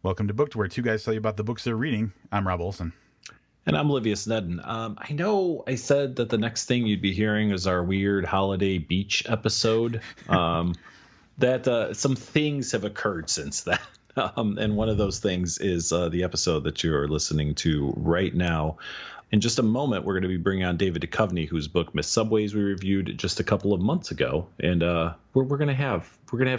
Welcome to Booked, where two guys tell you about the books they're reading. I'm Rob Olson. And I'm Olivia Snedden. I know I said that the next thing you'd be hearing is our weird holiday beach episode. That some things have occurred since then. And one of those things is the episode that you're listening to right now. In just a moment, we're going to be bringing on David Duchovny, whose book Miss Subways we reviewed just a couple of months ago, and we're going to have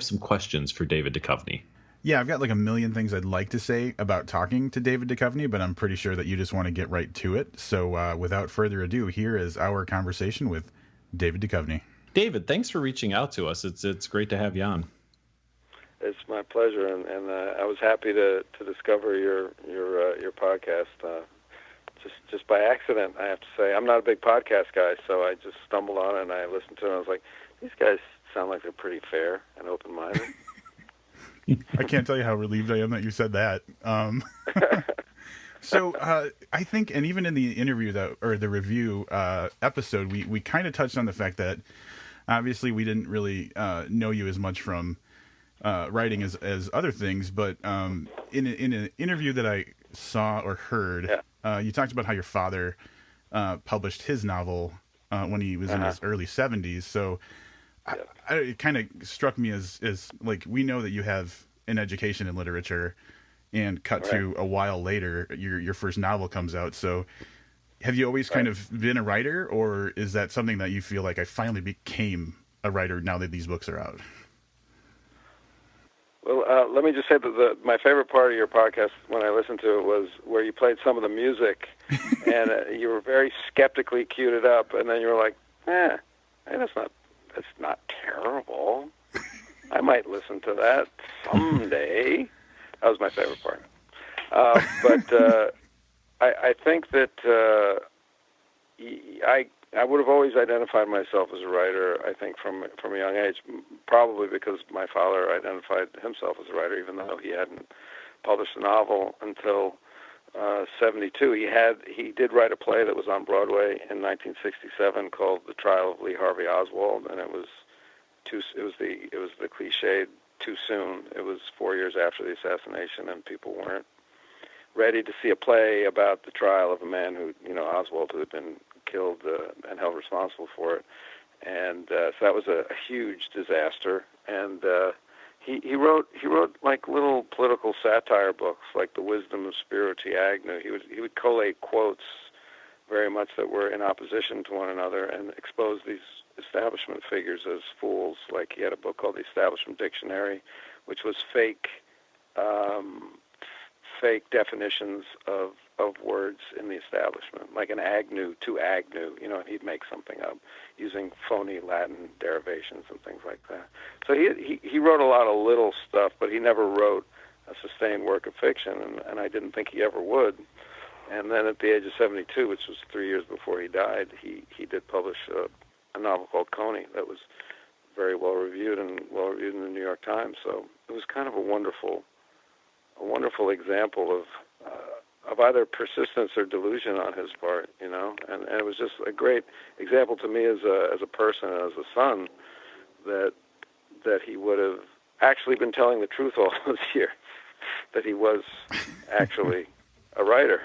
some questions for David Duchovny. Yeah, I've got like a million things I'd like to say about talking to David Duchovny, but I'm pretty sure that you just want to get right to it. So without further ado, here is our conversation with David Duchovny. David, thanks for reaching out to us. It's great to have you on. It's my pleasure, and I was happy to discover your podcast just by accident. I have to say, I'm not a big podcast guy, so I just stumbled on it and I listened to it. And I was like, these guys sound like they're pretty fair and open-minded. I can't tell you how relieved I am that you said that. So I think, and even in the interview the review episode, we kind of touched on the fact that obviously we didn't really know you as much from writing as other things, but in an interview that I saw or heard, you talked about how your father published his novel when he was in his early 70s. So it kind of struck me as like, we know that you have an education in literature, and cut to a while later, your first novel comes out. So have you always kind of been a writer, or is that something that you feel like I finally became a writer now that these books are out? Well, let me just say that my favorite part of your podcast when I listened to it was where you played some of the music, and you were very skeptically queued it up, and then you were like, hey, that's not terrible. I might listen to that someday. That was my favorite part. But I think that I would have always identified myself as a writer, I think, from a young age, probably because my father identified himself as a writer, even though he hadn't published a novel until 72. He did write a play that was on Broadway in 1967 called The Trial of Lee Harvey Oswald, and it was the cliched too soon. It was 4 years after the assassination, and people weren't ready to see a play about the trial of a man who, Oswald, who had been killed and held responsible for it. And so that was a huge disaster. And he wrote like little political satire books, like The Wisdom of Spiro T. Agnew. He would collate quotes very much that were in opposition to one another and expose these establishment figures as fools. Like he had a book called The Establishment Dictionary, which was fake definitions of words in the establishment, like an Agnew to Agnew, and he'd make something up using phony Latin derivations and things like that. So he wrote a lot of little stuff, but he never wrote a sustained work of fiction, and I didn't think he ever would. And then at the age of 72, which was 3 years before he died, he did publish a novel called Coney that was very well reviewed in the New York Times. So it was kind of a wonderful example of either persistence or delusion on his part, and it was just a great example to me as a person, as a son, that he would have actually been telling the truth all those years, that he was actually a writer.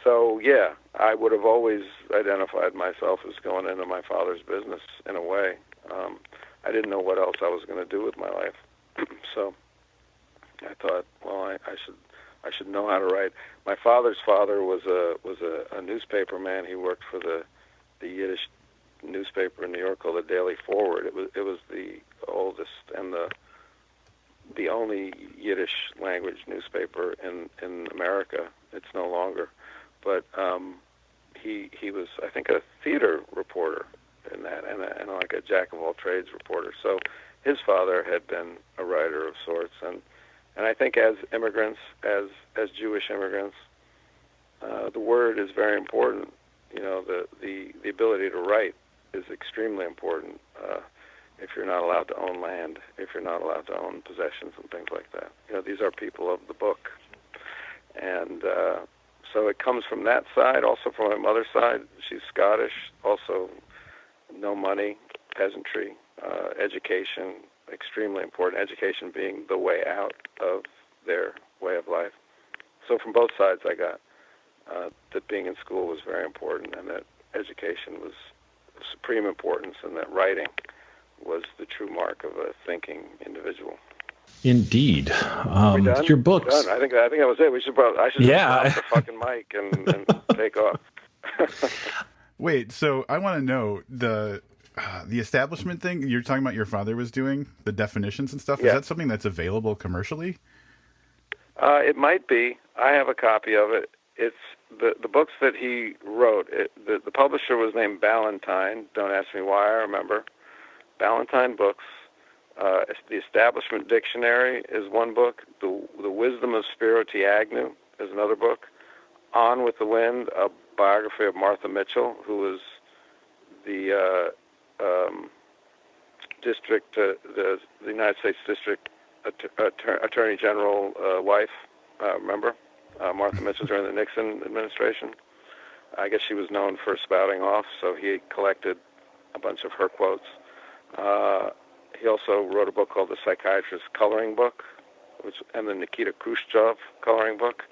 So yeah, I would have always identified myself as going into my father's business in a way. I didn't know what else I was going to do with my life, so I thought, well, I should know how to write. My father's father was a newspaper man. He worked for the Yiddish newspaper in New York called the Daily Forward. It was the oldest and the only Yiddish language newspaper in America. It's no longer, but he was, I think, a theater reporter in that, and like a jack of all trades reporter. So his father had been a writer of sorts, and I think as immigrants, as Jewish immigrants, the word is very important. The ability to write is extremely important. If you're not allowed to own land, if you're not allowed to own possessions and things like that. These are people of the book. And so it comes from that side, also from my mother's side. She's Scottish, also no money, peasantry, education, extremely important. Education being the way out of their way of life. So from both sides, I got that being in school was very important, and that education was of supreme importance, and that writing was the true mark of a thinking individual. Indeed. We done? Your books. Done. I think that was it. I should just drop the fucking mic and take off. Wait, so I want to know the establishment thing you're talking about. Your father was doing the definitions and stuff. Yeah. Is that something that's available commercially? It might be. I have a copy of it. It's the books that he wrote. The publisher was named Ballantine. Don't ask me why. I remember Ballantine Books. The Establishment Dictionary is one book. The Wisdom of Spiro T. Agnew is another book. On with the Wind, a biography of Martha Mitchell, who was the the United States District Attorney General wife. Remember Martha Mitchell during the Nixon administration? I guess she was known for spouting off, so he collected a bunch of her quotes. He also wrote a book called The Psychiatrist's Coloring Book, and the Nikita Khrushchev Coloring Book,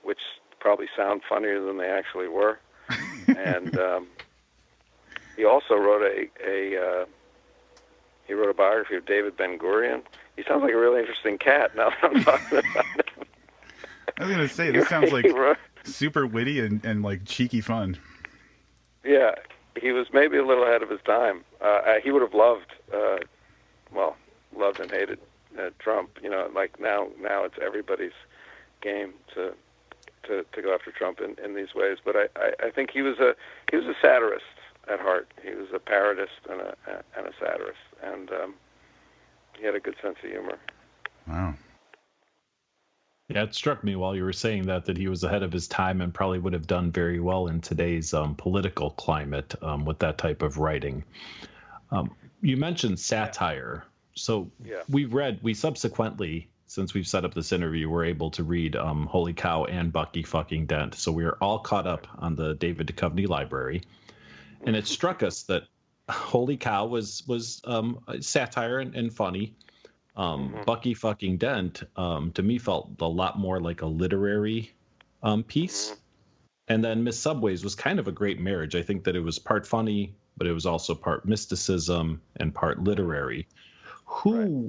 which probably sound funnier than they actually were. And he also wrote a biography of David Ben-Gurion. He sounds like a really interesting cat now that I'm talking about him. I was going to say, this sounds like super witty and like cheeky fun. Yeah, he was maybe a little ahead of his time. He would have loved and hated Trump. You know, like now it's everybody's game to go after Trump in these ways. But I think he was a satirist at heart. He was a parodist and a satirist, and he had a good sense of humor. Wow. Yeah, it struck me while you were saying that he was ahead of his time and probably would have done very well in today's political climate with that type of writing. You mentioned satire. So we subsequently, since we've set up this interview, we're able to read Holy Cow and Bucky fucking Dent. So we are all caught up on the David Duchovny library. And it struck us that Holy Cow was satire and funny. Bucky fucking Dent, to me, felt a lot more like a literary piece. And then Miss Subways was kind of a great marriage. I think that it was part funny, but it was also part mysticism and part literary.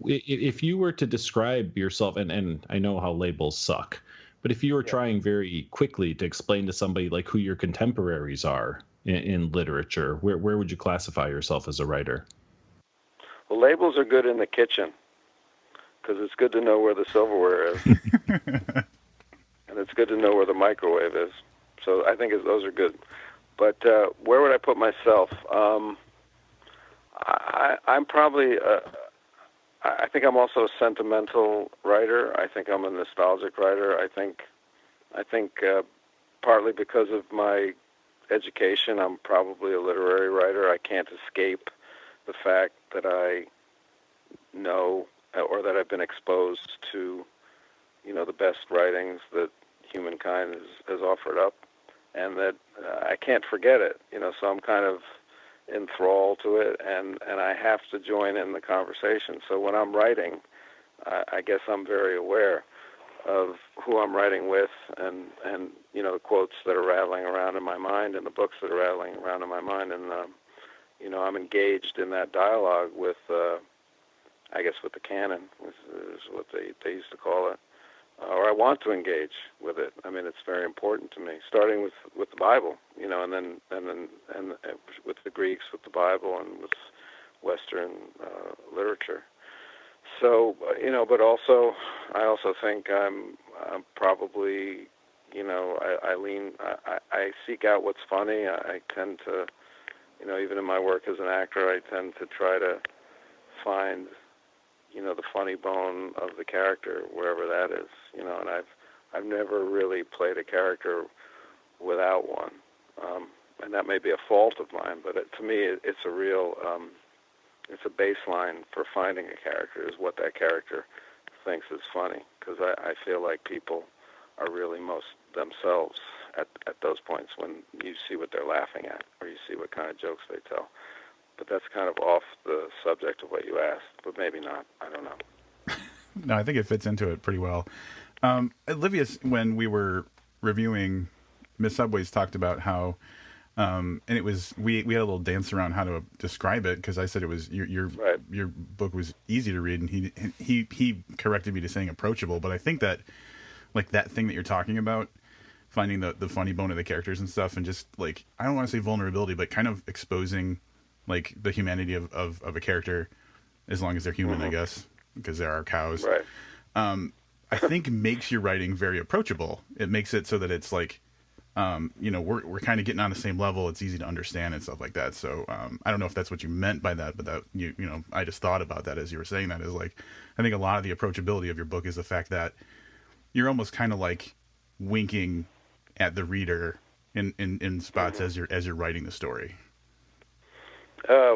If you were to describe yourself, and I know how labels suck, but if you were trying very quickly to explain to somebody like who your contemporaries are in literature, where would you classify yourself as a writer? Well, labels are good in the kitchen, because it's good to know where the silverware is, and it's good to know where the microwave is. So I think those are good. But where would I put myself? I'm probably, I think I'm also a sentimental writer. I think I'm a nostalgic writer. I think partly because of my education, I'm probably a literary writer. I can't escape the fact that I know or that I've been exposed to, the best writings that humankind has offered up, and that I can't forget it. So I'm kind of enthralled to it, and I have to join in the conversation. So when I'm writing, I guess I'm very aware of who I'm writing with, and the quotes that are rattling around in my mind, and the books that are rattling around in my mind, and I'm engaged in that dialogue with. I guess with the canon is what they used to call it, or I want to engage with it. I mean, it's very important to me. Starting with the Bible, and then with the Greeks, with the Bible, and with Western literature. So, but also, I also think I'm probably, I seek out what's funny. I tend to, even in my work as an actor, I tend to try to find the funny bone of the character, wherever that is, and I've never really played a character without one, and that may be a fault of mine, but to me, it's a real, it's a baseline for finding a character, is what that character thinks is funny, because I feel like people are really most themselves at those points when you see what they're laughing at, or you see what kind of jokes they tell. but that's kind of off the subject of what you asked, but maybe not. I don't know. No, I think it fits into it pretty well. Livius, when we were reviewing Miss Subways, talked about how, and it was we had a little dance around how to describe it, because I said it was your book was easy to read, and he corrected me to saying approachable. But I think that, like, that thing that you're talking about, finding the funny bone of the characters and stuff, and just, like, I don't want to say vulnerability, but kind of exposing, like, the humanity of a character, as long as they're human, I guess, because there are cows. Right. I think makes your writing very approachable. It makes it so that it's like, we're kind of getting on the same level. It's easy to understand and stuff like that. So I don't know if that's what you meant by that, but that I just thought about that as you were saying that, is like, I think a lot of the approachability of your book is the fact that you're almost kind of like winking at the reader in spots as you're writing the story.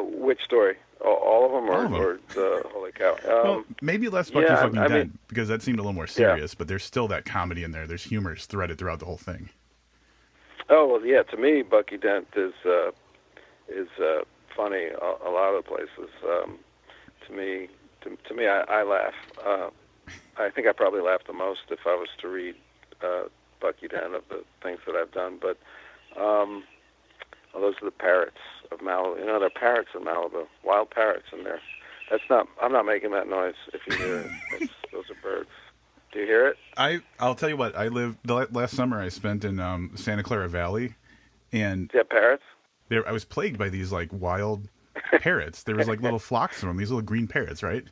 Which story? All of them, All of them. Or the Holy Cow? Well, maybe less Bucky fucking I mean, Dent, because that seemed a little more serious, but there's still that comedy in there. There's humor threaded throughout the whole thing. Oh well, yeah. To me, Bucky Dent is funny a lot of places. To me, I laugh. I think I probably laugh the most if I was to read Bucky Dent of the things that I've done. But those are the parrots of Malibu. There are parrots in Malibu, wild parrots in there. I'm not making that noise if you hear it. Those are birds. Do you hear it? I'll tell you what. Last summer I spent in Santa Clara Valley, and Do you have parrots? I was plagued by these, like, wild parrots. There was, like, little flocks of them. These little green parrots, right?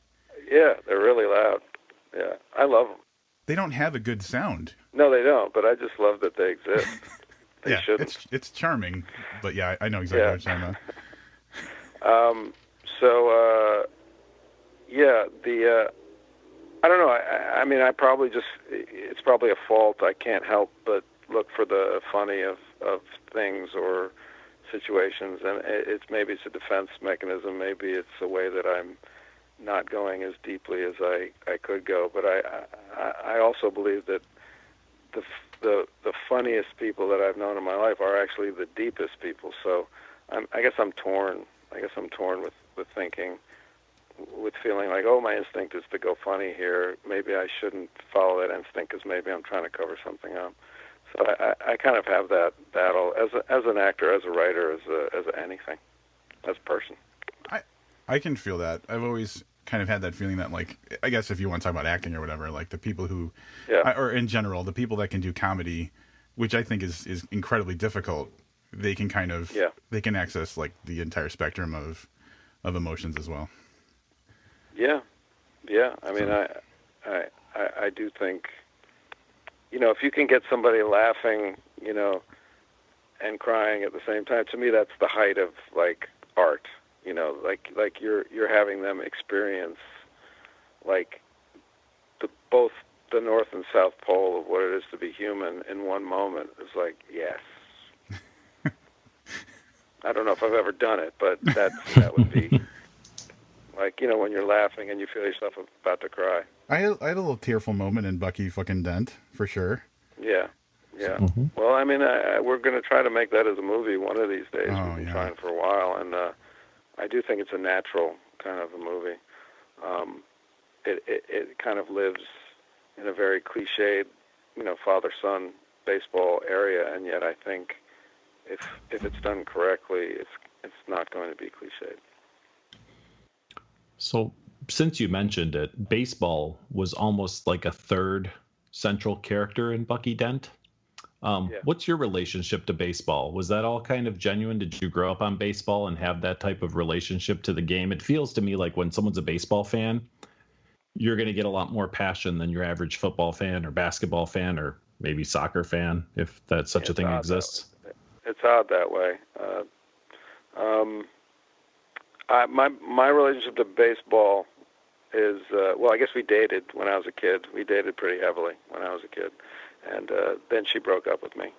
Yeah, they're really loud. Yeah, I love them. They don't have a good sound. No, they don't. But I just love that they exist. They shouldn't. It's charming, but yeah, I know exactly what you're talking about. I don't know. I mean, I probably it's probably a fault. I can't help but look for the funny of things or situations, and maybe it's a defense mechanism. Maybe it's a way that I'm not going as deeply as I could go. But I also believe that the funniest people that I've known in my life are actually the deepest people. So I guess I'm torn. With thinking, with feeling like, oh, my instinct is to go funny here. Maybe I shouldn't follow that instinct because maybe I'm trying to cover something up. So I kind of have that battle as an actor, as a writer, as anything, as a person. I can feel that. I've always kind of had that feeling that, like, I guess if you want to talk about acting or whatever, like, the people who, or in general, the people that can do comedy, which I think is incredibly difficult, they can kind of, they can access, like, the entire spectrum of emotions as well. Yeah. I mean, I do think, if you can get somebody laughing, and crying at the same time, to me that's the height of, like, art. Like you're having them experience, like, both the North and South Pole of what it is to be human in one moment. It's like, yes. I don't know if I've ever done it, but that would be like, when you're laughing and you feel yourself about to cry. I had a little tearful moment in Bucky fucking Dent, for sure. Yeah. Mm-hmm. Well, I mean, we're going to try to make that as a movie one of these days. We've been trying for a while, and I do think it's a natural kind of a movie. It kind of lives in a very cliched, father-son baseball area, and yet I think if it's done correctly, it's not going to be cliched. So, since you mentioned it, baseball was almost like a third central character in Bucky Dent. What's your relationship to baseball? Was that all kind of genuine? Did you grow up on baseball and have that type of relationship to the game? It feels to me like when someone's a baseball fan, you're going to get a lot more passion than your average football fan or basketball fan or maybe soccer fan, if that such a thing exists. It's odd that way. My relationship to baseball is, I guess we dated when I was a kid. We dated pretty heavily when I was a kid. And then she broke up with me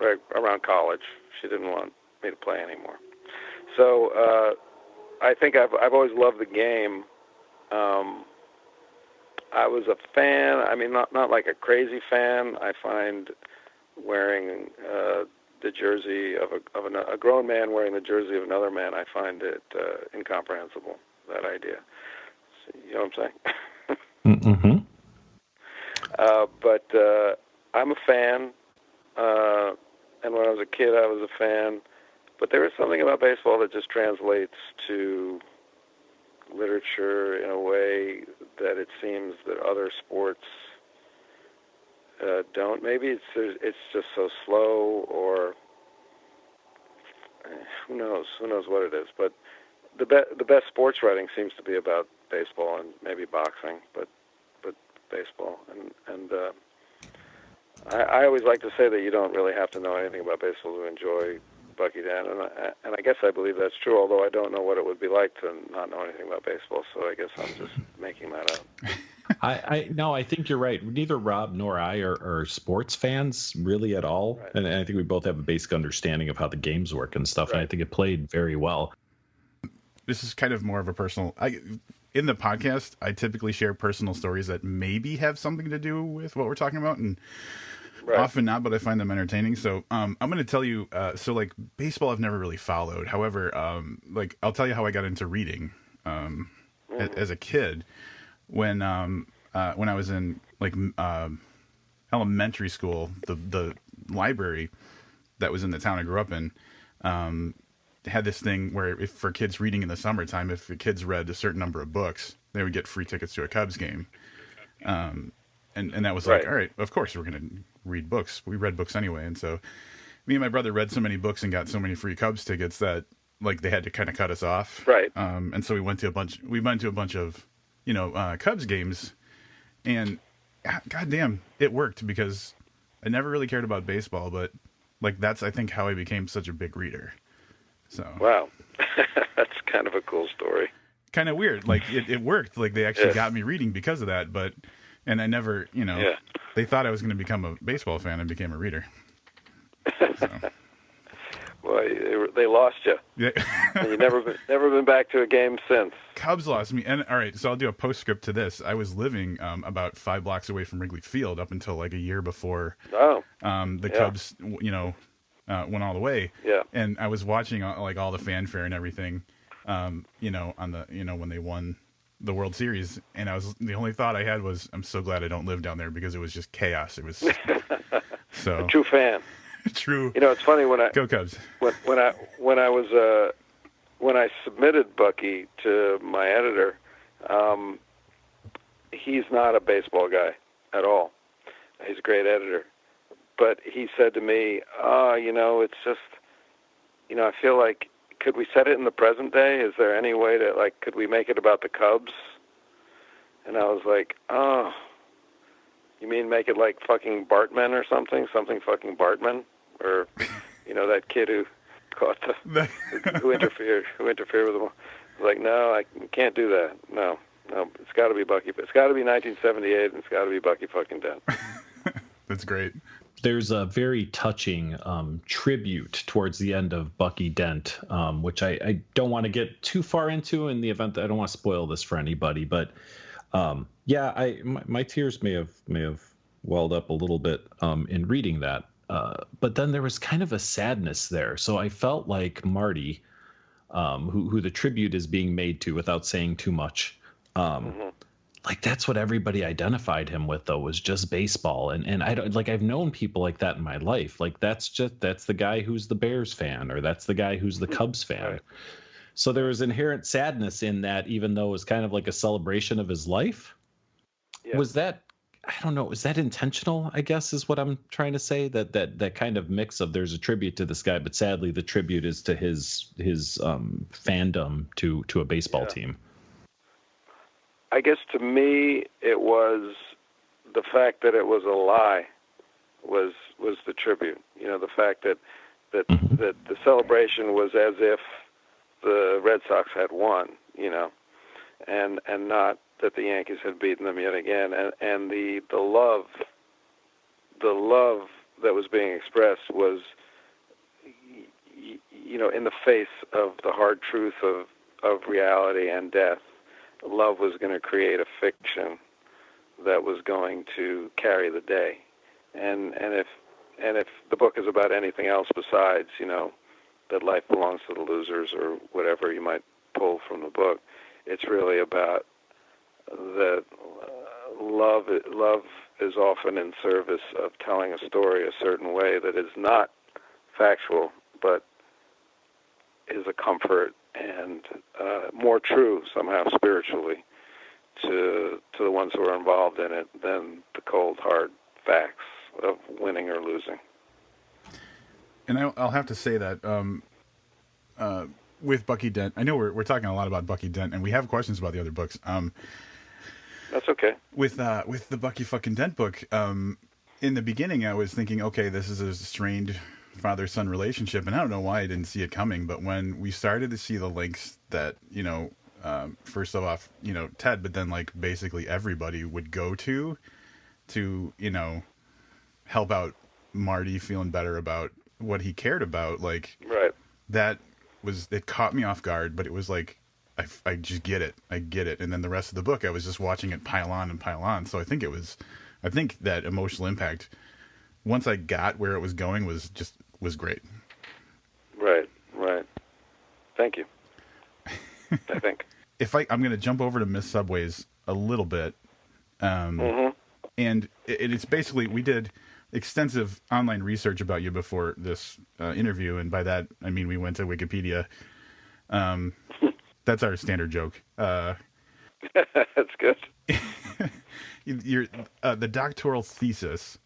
right around college. She didn't want me to play anymore. So I think I've always loved the game. I was a fan. I mean, not like a crazy fan. I find wearing the jersey of a grown man wearing the jersey of another man, I find it incomprehensible, that idea. So, you know what I'm saying? Mm-hmm. But I'm a fan, and when I was a kid, I was a fan. But there is something about baseball that just translates to literature in a way that it seems that other sports don't. Maybe it's just so slow, or who knows what it is. But the best sports writing seems to be about baseball and maybe boxing, but baseball. And I always like to say that you don't really have to know anything about baseball to enjoy Bucky Dent, and I guess I believe that's true, although I don't know what it would be like to not know anything about baseball, so I guess I'm just making that up. I think you're right. Neither Rob nor I are sports fans really at all, Right. and I think we both have a basic understanding of how the games work and stuff, Right. and I think it played very well. This is kind of more of a personal... in the podcast, I typically share personal stories that maybe have something to do with what we're talking about, and Right. often not, but I find them entertaining. So I'm going to tell you, baseball I've never really followed. However, I'll tell you how I got into reading as a kid. When I was in elementary school, the library that was in the town I grew up in had this thing where for kids reading in the summertime, if the kids read a certain number of books, they would get free tickets to a Cubs game. And that was like, Right. all right, of course we're going to read books. We read books anyway. And so me and my brother read so many books and got so many free Cubs tickets that they had to kind of cut us off. Right. And so we went to a bunch of, Cubs games, and goddamn, it worked because I never really cared about baseball, but that's, I think, how I became such a big reader. So Wow. That's kind of a cool story. kind of weird. It worked. They actually got me reading because of that, and I never, Yeah. they thought I was going to become a baseball fan and became a reader. So. Well, they lost you. Yeah. And you've never been back to a game since. Cubs lost me. And all right, so I'll do a postscript to this. I was living about 5 blocks away from Wrigley Field up until a year before the Cubs, went all the way. Yeah. And I was watching all the fanfare and everything, on the, when they won the World Series. And the only thought I had was, I'm so glad I don't live down there because it was just chaos. It was so A true fan. true. It's funny when Go Cubs. when I submitted Bucky to my editor, he's not a baseball guy at all. He's a great editor, but he said to me, it's just, I feel like, could we set it in the present day? Is there any way to could we make it about the Cubs? And I was like, oh, you mean make it like fucking Bartman or something fucking Bartman? Or, that kid who caught who interfered with the ball. Like, no, I can't do that. No, it's got to be Bucky. It's got to be 1978, and it's got to be Bucky fucking Dent. That's great. There's a very touching tribute towards the end of Bucky Dent, which I don't want to get too far into in the event that I don't want to spoil this for anybody. But my tears may have welled up a little bit in reading that. But then there was kind of a sadness there. So I felt like Marty, who the tribute is being made to without saying too much, that's what everybody identified him with, though, was just baseball. And I don't I've known people like that in my life. That's the guy who's the Bears fan, or that's the guy who's the Cubs fan. Right. So there was inherent sadness in that, even though it was kind of like a celebration of his life. Yeah. Was that, I don't know, is that intentional, I guess, is what I'm trying to say? That kind of mix of, there's a tribute to this guy, but sadly the tribute is to his fandom to a baseball team. I guess to me it was the fact that it was a lie was the tribute. The fact that the celebration was as if the Red Sox had won, and not that the Yankees had beaten them yet again, and the love that was being expressed was, in the face of the hard truth of reality and death. Love was going to create a fiction that was going to carry the day, and if and if the book is about anything else besides, that life belongs to the losers or whatever you might pull from the book, it's really about that love is often in service of telling a story a certain way that is not factual, but is a comfort and more true somehow spiritually to the ones who are involved in it than the cold, hard facts of winning or losing. And I'll have to say that with Bucky Dent, I know we're talking a lot about Bucky Dent, and we have questions about the other books. That's okay. With the Bucky fucking Dent book, in the beginning, I was thinking, okay, this is a strained father-son relationship, and I don't know why I didn't see it coming. But when we started to see the links that first off, Ted, but then like basically everybody would go to help out Marty feeling better about what he cared about, like right. It caught me off guard, but it was like, I just get it. I get it. And then the rest of the book, I was just watching it pile on and pile on. So I think that emotional impact, once I got where it was going, was great. Right. Thank you. I think. I'm going to jump over to Miss Subways a little bit. Mm-hmm. And it's basically, we did extensive online research about you before this interview. And by that, I mean, we went to Wikipedia. That's our standard joke. That's good. The doctoral thesis,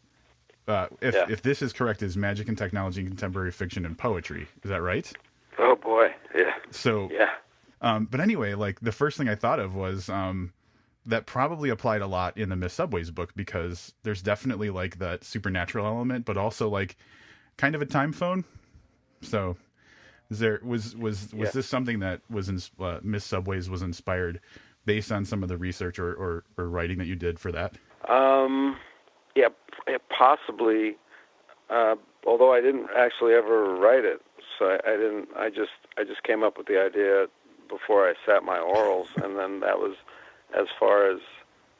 if this is correct, is Magic and Technology in Contemporary Fiction and Poetry. Is that right? Oh, boy. Yeah. So, yeah. But anyway, like the first thing I thought of was that probably applied a lot in the Miss Subways book, because there's definitely like that supernatural element, but also like kind of a time phone. So was this something that was in Miss Subways was inspired based on some of the research or writing that you did for that? Yeah, possibly. Although I didn't actually ever write it, so I didn't. I just came up with the idea before I sat my orals, and then that was as far as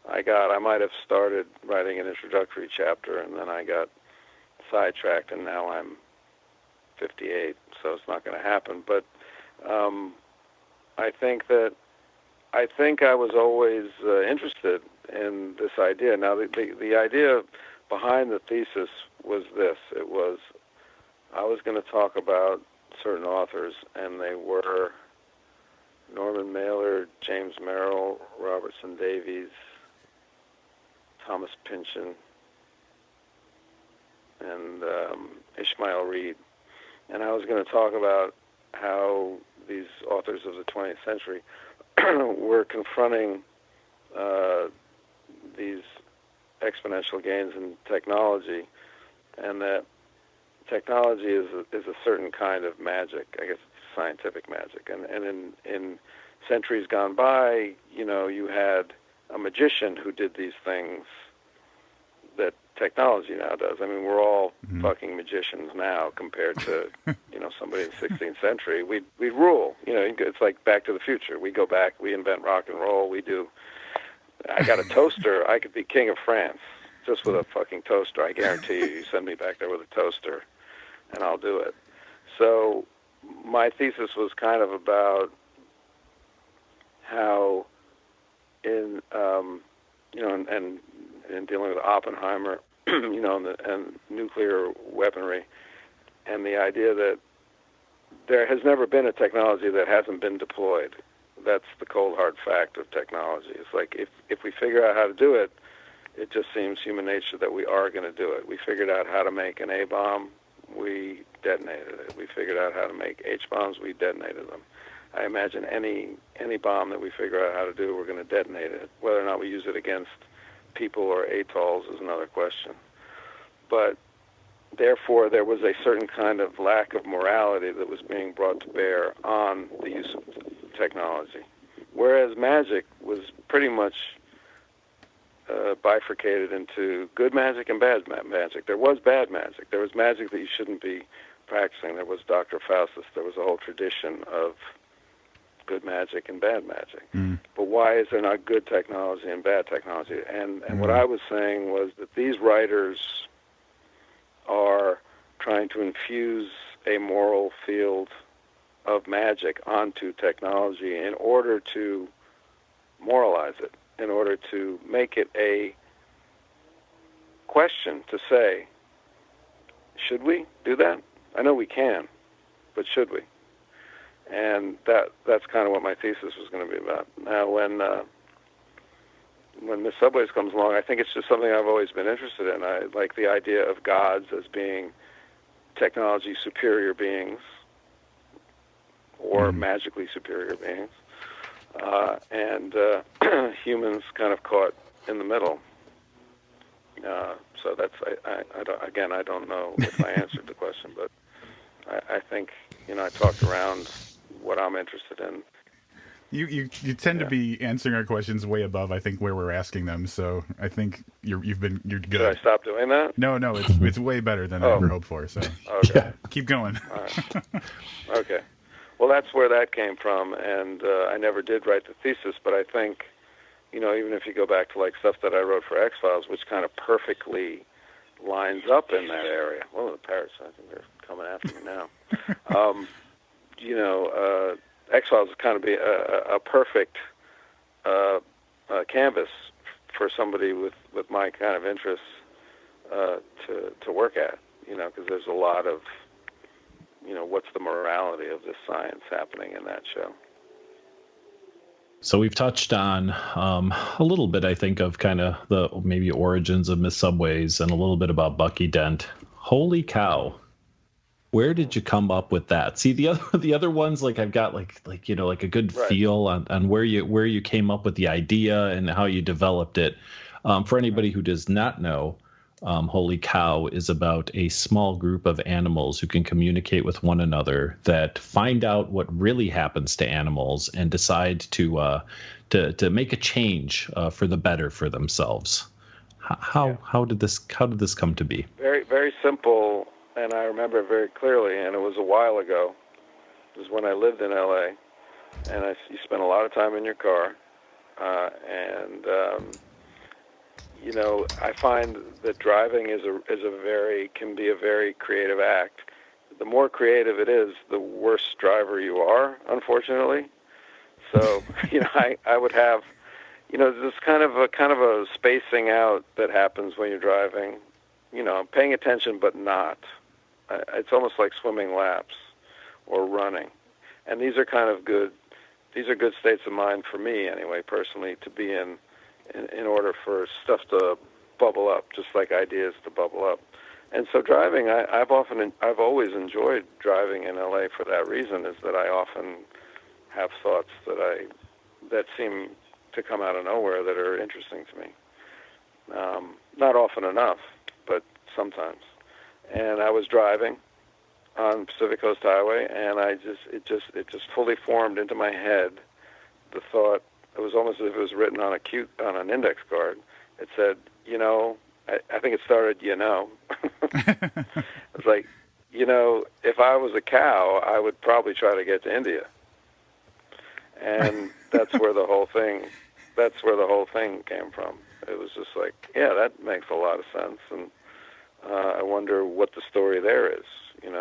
I got. I might have started writing an introductory chapter, and then I got sidetracked, and now I'm 58, so it's not going to happen. But I think I was always interested in this idea. Now, the idea behind the thesis was this. It was, I was going to talk about certain authors, and they were Norman Mailer, James Merrill, Robertson Davies, Thomas Pynchon, and Ishmael Reed. And I was going to talk about how these authors of the 20th century were confronting these exponential gains in technology, and that technology is a certain kind of magic, I guess scientific magic. And in centuries gone by, you had a magician who did these things that technology now does. I mean, we're all fucking magicians now compared to, somebody in the 16th century. We'd rule. It's like Back to the Future. We go back, we invent rock and roll, I got a toaster, I could be king of France just with a fucking toaster. I guarantee you send me back there with a toaster, and I'll do it. So my thesis was kind of about how in dealing with Oppenheimer, and nuclear weaponry, and the idea that there has never been a technology that hasn't been deployed. That's the cold, hard fact of technology. It's like if we figure out how to do it, it just seems human nature that we are going to do it. We figured out how to make an A-bomb, we detonated it. We figured out how to make H-bombs, we detonated them. I imagine any bomb that we figure out how to do, we're going to detonate it. Whether or not we use it against people or atolls is another question. But therefore, there was a certain kind of lack of morality that was being brought to bear on the use of technology. Whereas magic was pretty much bifurcated into good magic and bad magic. There was bad magic. There was magic that you shouldn't be practicing. There was Dr. Faustus. There was a whole tradition of good magic and bad magic. But why is there not good technology and bad technology? And what I was saying was that these writers are trying to infuse a moral field of magic onto technology in order to moralize it, in order to make it a question to say, should we do that? I know we can, but should we? And that's kind of what my thesis was going to be about. Now, when Miss Subways comes along, I think it's just something I've always been interested in. I like the idea of gods as being technology superior beings, or magically superior beings, and humans kind of caught in the middle. So that's I don't know if I answered the question, but I think I talked around what I'm interested in. You tend to be answering our questions way above, I think, where we're asking them. So I think you're good. Should I stop doing that? No, it's way better than I ever hoped for. So okay. Keep going. All right. Okay. Well, that's where that came from, and I never did write the thesis, but I think, even if you go back to like stuff that I wrote for X-Files, which kind of perfectly lines up in that area. Well, the parrots, I think they're coming after me now. X-Files is kind of be a perfect canvas for somebody with my kind of interests to work at, because there's a lot of, what's the morality of this science happening in that show. So we've touched on a little bit, I think, of kind of the maybe origins of Miss Subways and a little bit about Bucky Dent. Holy cow. Where did you come up with that? See, the other ones, like I've got like a good feel on where you came up with the idea and how you developed it. For anybody who does not know, Holy Cow is about a small group of animals who can communicate with one another, that find out what really happens to animals and decide to make a change for the better for themselves. How did this come to be? Very, very simple. And I remember it very clearly, and it was a while ago. It was when I lived in L.A., and you spent a lot of time in your car, I find that driving can be a very creative act. The more creative it is, the worse driver you are, unfortunately. So, I would have, this kind of a spacing out that happens when you're driving. Paying attention but not. It's almost like swimming laps or running. And these are kind of good states of mind for me anyway, personally, to be in order for stuff to bubble up, just like ideas to bubble up. And so driving, I've always enjoyed driving in LA for that reason, is that I often have thoughts that seem to come out of nowhere that are interesting to me. Not often enough, but sometimes. And I was driving on Pacific Coast Highway, and it just fully formed into my head the thought. It was almost as if it was written on an index card. It said, I think it started, It's like, if I was a cow, I would probably try to get to India. And that's where the whole thing came from. It was just like, yeah, that makes a lot of sense. And I wonder what the story there is, and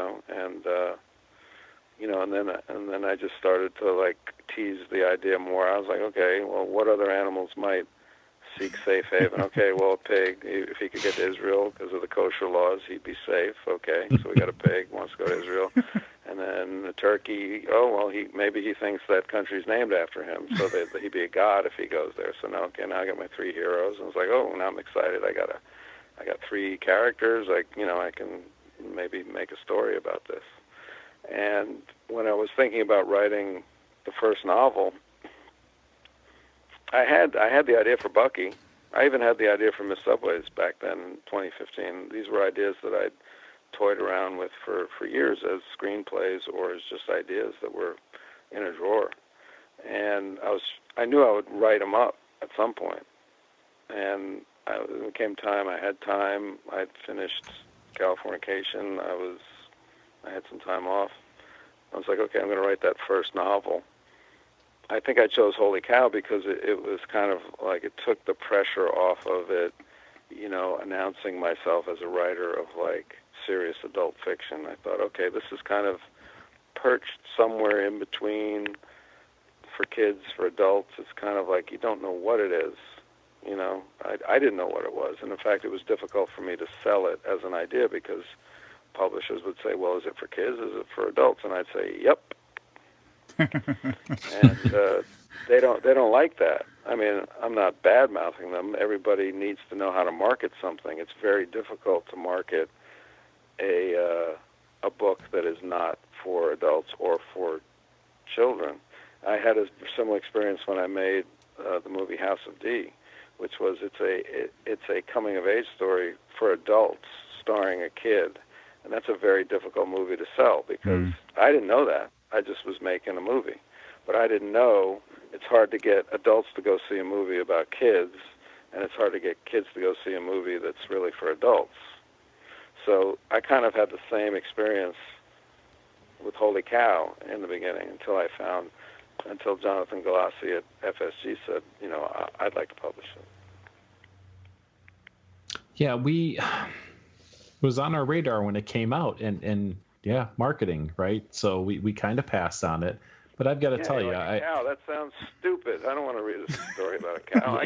then I just started to like tease the idea more. I was like, okay, well, what other animals might seek safe haven? Okay, well, a pig, if he could get to Israel because of the kosher laws, he'd be safe. Okay, so we got a pig, wants to go to Israel. And then the turkey, maybe he thinks that country's named after him, so that he'd be a god if he goes there. So now I got my three heroes, and it's like, now I'm excited. I got three characters. I can maybe make a story about this. And when I was thinking about writing the first novel, I had the idea for Bucky. I even had the idea for Miss Subways back then in 2015. These were ideas that I'd toyed around with for years as screenplays or as just ideas that were in a drawer. And I knew I would write them up at some point. And it came time. I had time. I'd finished Californication. I had some time off. I was like, okay, I'm going to write that first novel. I think I chose Holy Cow because it was kind of like it took the pressure off of it, announcing myself as a writer of like serious adult fiction. I thought, okay, this is kind of perched somewhere in between for kids, for adults. It's kind of like you don't know what it is. You know, I didn't know what it was. And in fact, it was difficult for me to sell it as an idea because publishers would say, well, is it for kids? Is it for adults? And I'd say, yep. And they don't like that. I mean, I'm not bad-mouthing them. Everybody needs to know how to market something. It's very difficult to market a book that is not for adults or for children. I had a similar experience when I made the movie House of D, which was it's a coming-of-age story for adults starring a kid, and that's a very difficult movie to sell because I didn't know that. I just was making a movie, but I didn't know it's hard to get adults to go see a movie about kids, and it's hard to get kids to go see a movie that's really for adults. So I kind of had the same experience with Holy Cow in the beginning until Jonathan Galassi at FSG said, you know, I'd like to publish it. Yeah, it was on our radar when it came out, and yeah, marketing, right? So we kind of passed on it. But I've got to tell you, a cow, that sounds stupid. I don't want to read a story about a cow.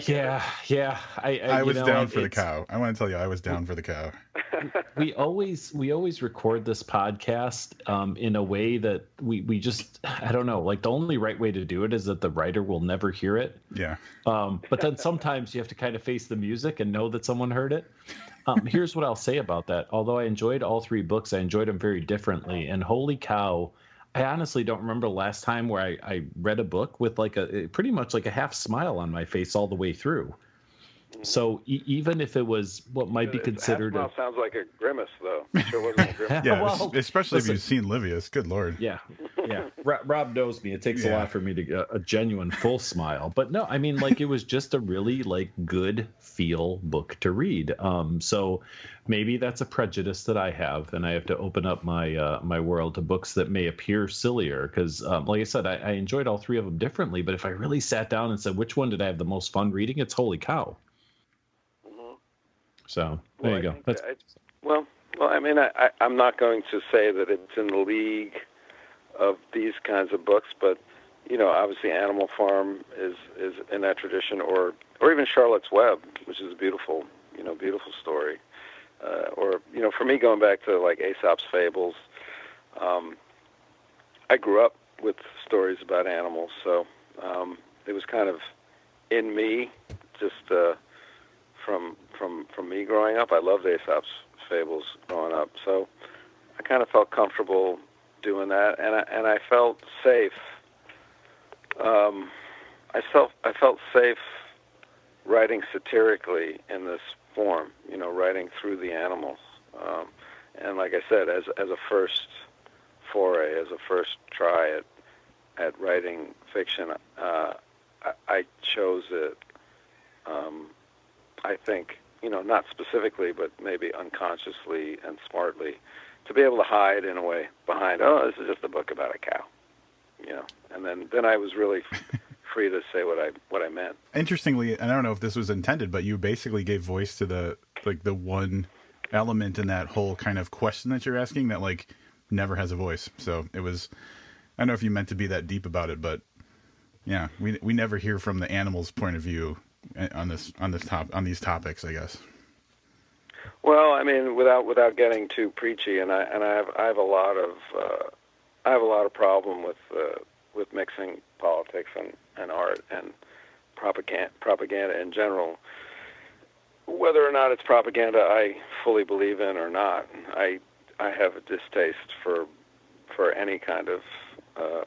I was down for the cow. I want to tell you, I was down for the cow. We always record this podcast in a way that we just, I don't know, like the only right way to do it is that the writer will never hear it. Yeah. But then sometimes you have to kind of face the music and know that someone heard it. Here's what I'll say about that. Although I enjoyed all three books, I enjoyed them very differently. And Holy Cow, I honestly don't remember the last time where I read a book with like pretty much like a half smile on my face all the way through. So even if it was what might be considered half smile sounds like a grimace, though. It sure wasn't a grimace. Yeah, well, especially if you've seen Livius. Good Lord. Yeah. Rob knows me. It takes a lot for me to get a genuine full smile. But no, I mean, like it was just a really like good feel book to read. So maybe that's a prejudice that I have, and I have to open up my my world to books that may appear sillier. Because, like I said, I enjoyed all three of them differently. But if I really sat down and said which one did I have the most fun reading, it's Holy Cow. So there you go. Well, I mean, I'm not going to say that it's in the league of these kinds of books, but you know, obviously, Animal Farm is in that tradition, or even Charlotte's Web, which is a beautiful story. Or you know, for me, going back to like Aesop's Fables, I grew up with stories about animals, so it was kind of in me, just from me growing up. I loved Aesop's Fables growing up, so I kind of felt comfortable doing that, and I felt safe. I felt safe writing satirically in this form, you know, writing through the animals. And like I said, as a first foray, as a first try at writing fiction, I chose it. I think, you know, not specifically, but maybe unconsciously and smartly, to be able to hide in a way behind, oh, this is just a book about a cow, you know. And then I was really free to say what I meant. Interestingly, and I don't know if this was intended, but you basically gave voice to the one element in that whole kind of question that you're asking that like never has a voice. So it was, I don't know if you meant to be that deep about it, but yeah, we never hear from the animal's point of view on these topics, I guess. Well, I mean, without getting too preachy, and I have a lot of problem with mixing politics and art and propaganda in general. Whether or not it's propaganda I fully believe in or not, I have a distaste for any kind of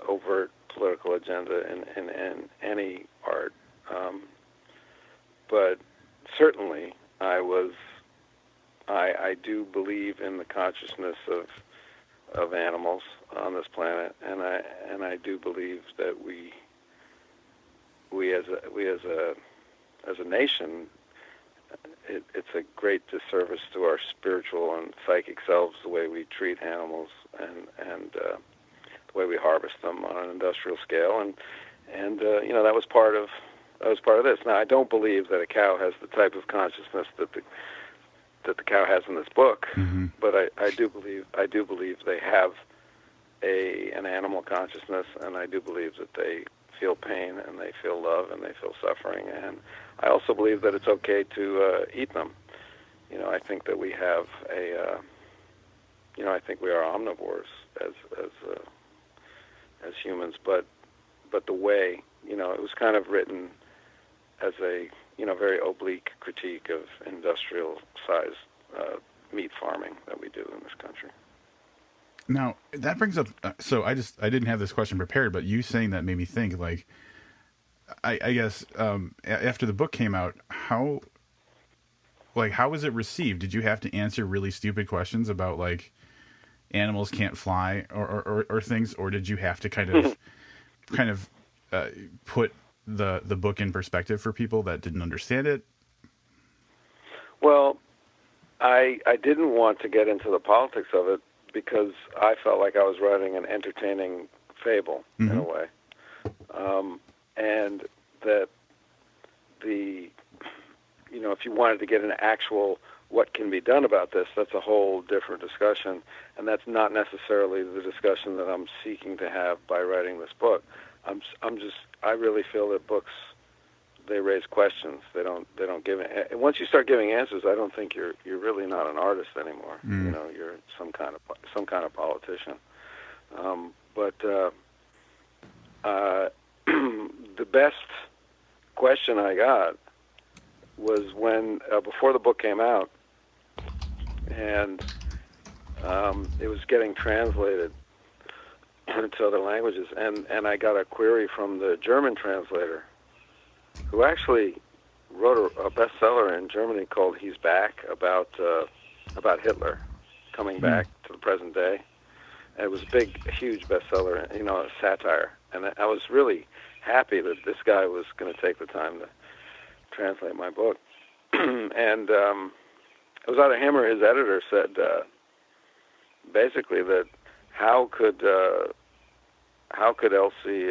overt political agenda in any art. But certainly, I do believe in the consciousness of animals on this planet, and I do believe that we as a nation, it's a great disservice to our spiritual and psychic selves the way we treat animals and the way we harvest them on an industrial scale, and you know, that was part of this. Now, I don't believe that a cow has the type of consciousness that the the cow has in this book, Mm-hmm. but I do believe they have an animal consciousness, and I do believe that they feel pain and they feel love and they feel suffering, and I also believe that it's okay to eat them. I think that we have I think we are omnivores as humans, but the way, it was kind of written as a very oblique critique of industrial size meat farming that we do in this country. Now that brings up. So I didn't have this question prepared, but you saying that made me think. Like, I guess after the book came out, how was it received? Did you have to answer really stupid questions about like animals can't fly or things, or did you have to kind of put the book in perspective for people that didn't understand it? Well, I didn't want to get into the politics of it because I felt like I was writing an entertaining fable in a way, and that if you wanted to get an actual what can be done about this, that's a whole different discussion, and that's not necessarily the discussion that I'm seeking to have by writing this book. I really feel that books, they raise questions. They don't give it. And once you start giving answers, I don't think you're really not an artist anymore. You're some kind of politician. But the best question I got was when before the book came out, and it was getting translated into other languages, and I got a query from the German translator, who actually wrote a bestseller in Germany called "He's Back" about Hitler coming back to the present day. And it was a huge bestseller, a satire. And I was really happy that this guy was going to take the time to translate my book. And it was either him or his editor said basically that how could Elsie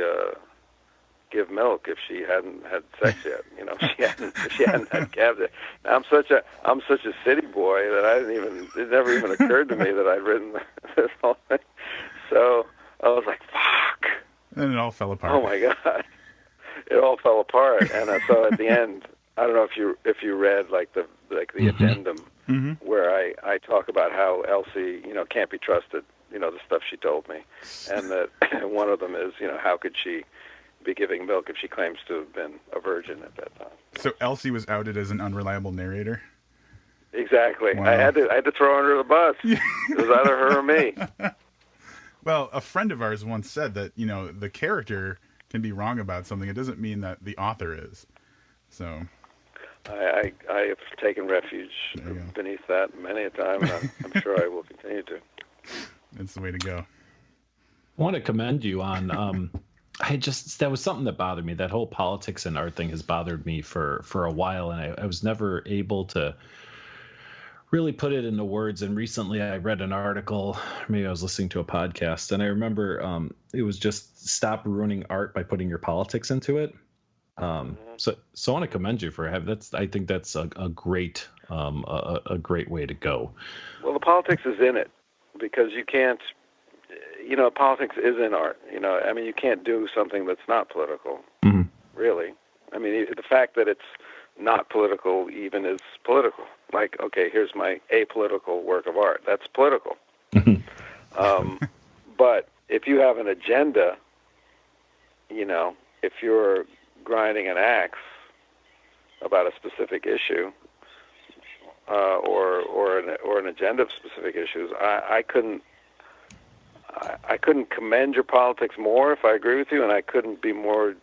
give milk if she hadn't had sex yet? If she hadn't had calves yet. I'm such a city boy that it never even occurred to me that I'd written this whole thing. So I was like, fuck. And it all fell apart. Oh my God. It all fell apart. And so at the end, I don't know if you read the addendum where I talk about how Elsie, can't be trusted, the stuff she told me. And that one of them is, how could she be giving milk if she claims to have been a virgin at that time? So Elsie was outed as an unreliable narrator? Exactly. Wow. I had to throw her under the bus. It was either her or me. Well, a friend of ours once said that, the character can be wrong about something. It doesn't mean that the author is. So I have taken refuge beneath that many a time, and I'm sure I will continue to. That's the way to go. I want to commend you on that was something that bothered me. That whole politics and art thing has bothered me for a while, and I was never able to really put it into words. And recently I read an article, maybe I was listening to a podcast, and I remember it was just stop ruining art by putting your politics into it. So I want to commend you for having that. I think that's a great way to go. Well, the politics is in it because you can't, politics is in art. You can't do something that's not political, really. The fact that it's not political even is political. Like, okay, here's my apolitical work of art. That's political. But if you have an agenda, if you're grinding an axe about a specific issue, or an agenda of specific issues, I couldn't commend your politics more if I agree with you, and I couldn't be more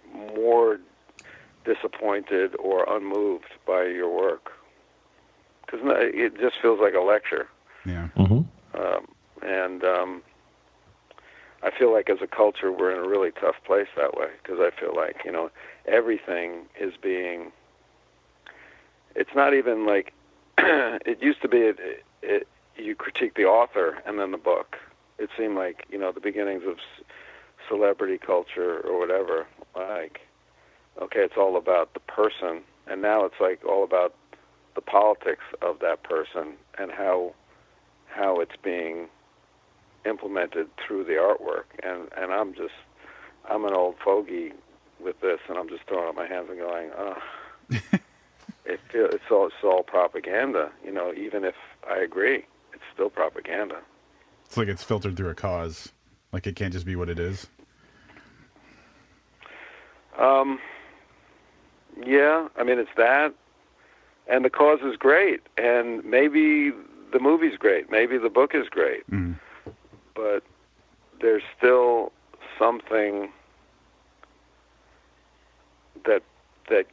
disappointed or unmoved by your work, because it just feels like a lecture. Yeah. And I feel like as a culture we're in a really tough place that way, because I feel like everything is being. It's not even like it used to be. You critique the author and then the book. It seemed like the beginnings of celebrity culture or whatever. Like, okay, it's all about the person, and now it's like all about the politics of that person and how it's being implemented through the artwork. And I'm an old fogey with this, and I'm just throwing up my hands and going, it's all propaganda. You know, even if I agree, it's still propaganda. It's like it's filtered through a cause. Like it can't just be what it is. Yeah, I mean, it's that, and the cause is great, and maybe the movie's great, maybe the book is great, but there's still something that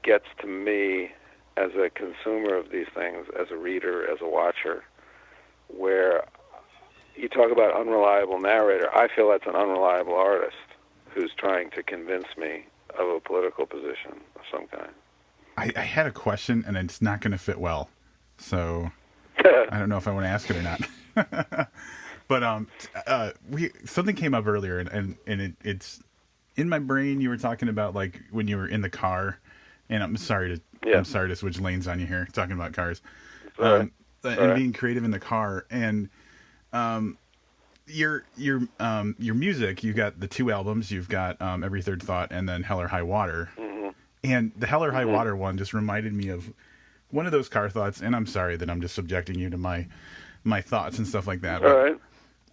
gets to me as a consumer of these things, as a reader, as a watcher, where you talk about unreliable narrator. I feel that's an unreliable artist who's trying to convince me of a political position of some kind. I had a question, and it's not going to fit well, so I don't know if I want to ask it or not. But something came up earlier, and it's in my brain. You were talking about like when you were in the car, and I'm sorry to switch lanes on you here, talking about cars, and being creative in the car, and your music. You've got the 2 albums. You've got Every Third Thought, and then Hell or High Water. And the Hell or High Water one just reminded me of one of those car thoughts. And I'm sorry that I'm just subjecting you to my thoughts and stuff like that. All right.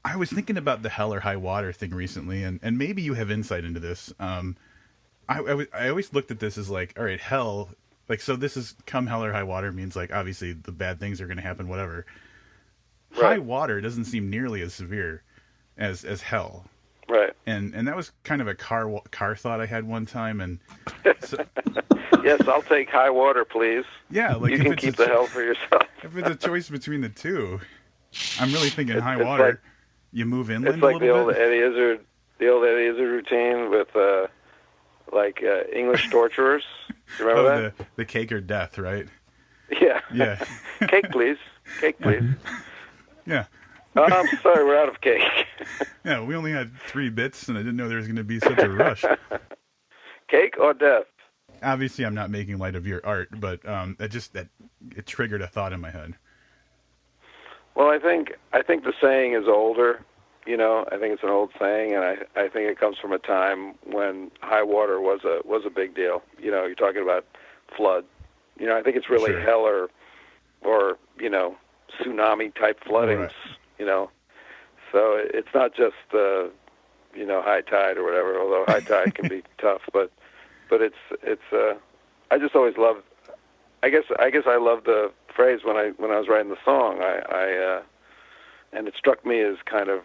I was thinking about the Hell or High Water thing recently, and maybe you have insight into this. I always looked at this as like, all right, hell, like, so this is come Hell or High Water means like obviously the bad things are going to happen, whatever. Right. High water doesn't seem nearly as severe as hell. Right. And that was kind of a car thought I had one time, and so, yes, I'll take high water, please. Yeah, like you can keep the hell for yourself. If it's a choice between the two, I'm really thinking high water. Like, you move inland. It's like a little bit. The old Eddie Izzard routine with English torturers. Do you remember that? The cake or death, right? Yeah. Yeah. Cake, please. Cake, please. Yeah. I'm sorry, we're out of cake. Yeah, we only had 3 bits, and I didn't know there was going to be such a rush. Cake or death? Obviously, I'm not making light of your art, but it triggered a thought in my head. Well, I think the saying is older. You know, I think it's an old saying, and I think it comes from a time when high water was a big deal. You know, you're talking about flood. You know, I think it's really Sure. hell or you know, tsunami type floodings. Right. You know, so it's not just you know, high tide or whatever. Although high tide can be tough, but it's I just always loved. I guess I loved the phrase when I was writing the song. And it struck me as kind of